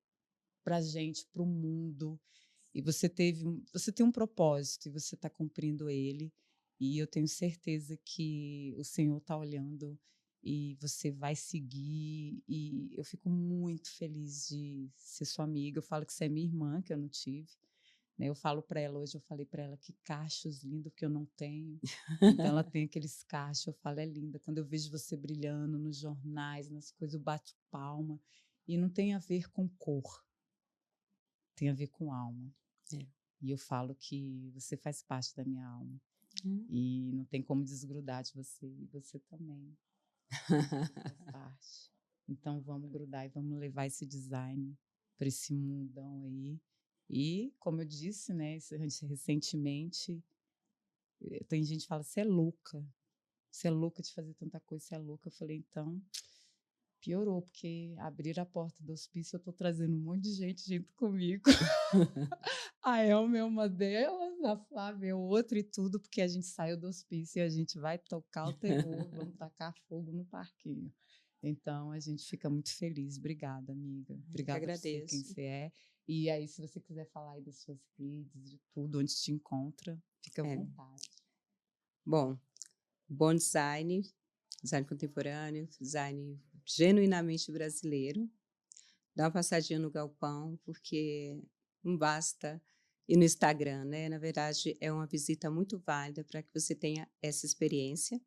pra gente, pro mundo. E você tem um propósito e você está cumprindo ele. E eu tenho certeza que o Senhor está olhando e você vai seguir. E eu fico muito feliz de ser sua amiga. Eu falo que você é minha irmã, que eu não tive. Né? Eu falo para ela, hoje eu falei para ela que cachos lindos que eu não tenho. Então ela tem aqueles cachos, eu falo, é linda. Quando eu vejo você brilhando nos jornais, nas coisas, eu bato palma. E não tem a ver com cor, tem a ver com alma. E eu falo que você faz parte da minha alma. E não tem como desgrudar de você. E você também faz parte. Então, vamos grudar e vamos levar esse design para esse mundão aí. E, como eu disse, né, recentemente, tem gente que fala, você é louca de fazer tanta coisa, você é louca. Eu falei, então, piorou, porque abrir a porta do hospício, eu estou trazendo um monte de gente junto comigo. A Elma é uma delas, a Flávia é outra e tudo, porque a gente saiu do hospício e a gente vai tocar o terror, vamos tacar fogo no parquinho. Então, a gente fica muito feliz. Obrigada, amiga. Obrigada por ser quem você é. E aí, se você quiser falar aí das suas redes, de tudo, onde te encontra, fica à vontade. Bom design, design contemporâneo, design genuinamente brasileiro. Dá uma passadinha no Galpão, porque não basta ir no Instagram, né? Na verdade, é uma visita muito válida para que você tenha essa experiência.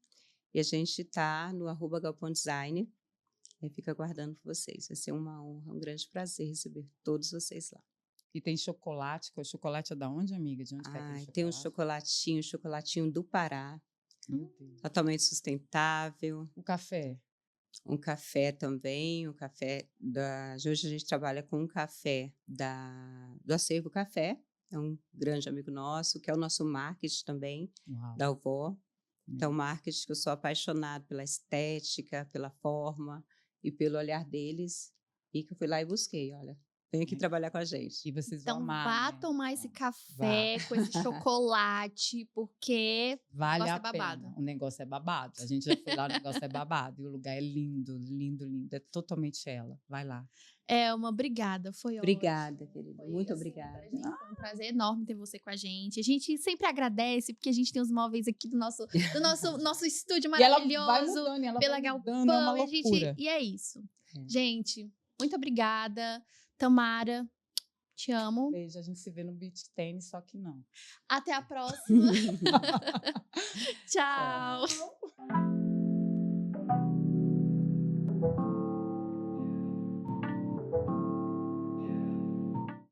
E a gente está no @galpãodesign. E fica aguardando por vocês. Vai ser uma honra, um grande prazer receber todos vocês lá. E tem chocolate, o chocolate é da onde, amiga? De onde que é aquele chocolate? Tem um chocolatinho do Pará, totalmente sustentável. O café? Um café também, hoje a gente trabalha com um café do Acervo Café, é um grande amigo nosso, que é o nosso marketing também, da Alvó. Então, marketing que eu sou apaixonado pela estética, pela forma e pelo olhar deles, e que eu fui lá e busquei, olha, vem aqui trabalhar com a gente. E vocês vão Então, amar, vá né? tomar esse café com esse chocolate, porque vale o negócio a é babado. pena. O negócio é babado. A gente já foi lá, o negócio é babado. E o lugar é lindo, lindo, lindo. É totalmente ela. Vai lá. Elma, obrigada. Foi Obrigada, ótimo. querida. Foi, Muito assim, obrigada. pra gente foi um prazer enorme ter você com a gente. A gente sempre agradece, porque a gente tem os móveis aqui do nosso estúdio maravilhoso. E ela vai mudando, ela pela vai Galpão, mudando, é uma loucura. e é isso. Gente, muito obrigada. Tamara, te amo. Beijo, a gente se vê no beach tênis, só que não. Até a próxima. Tchau.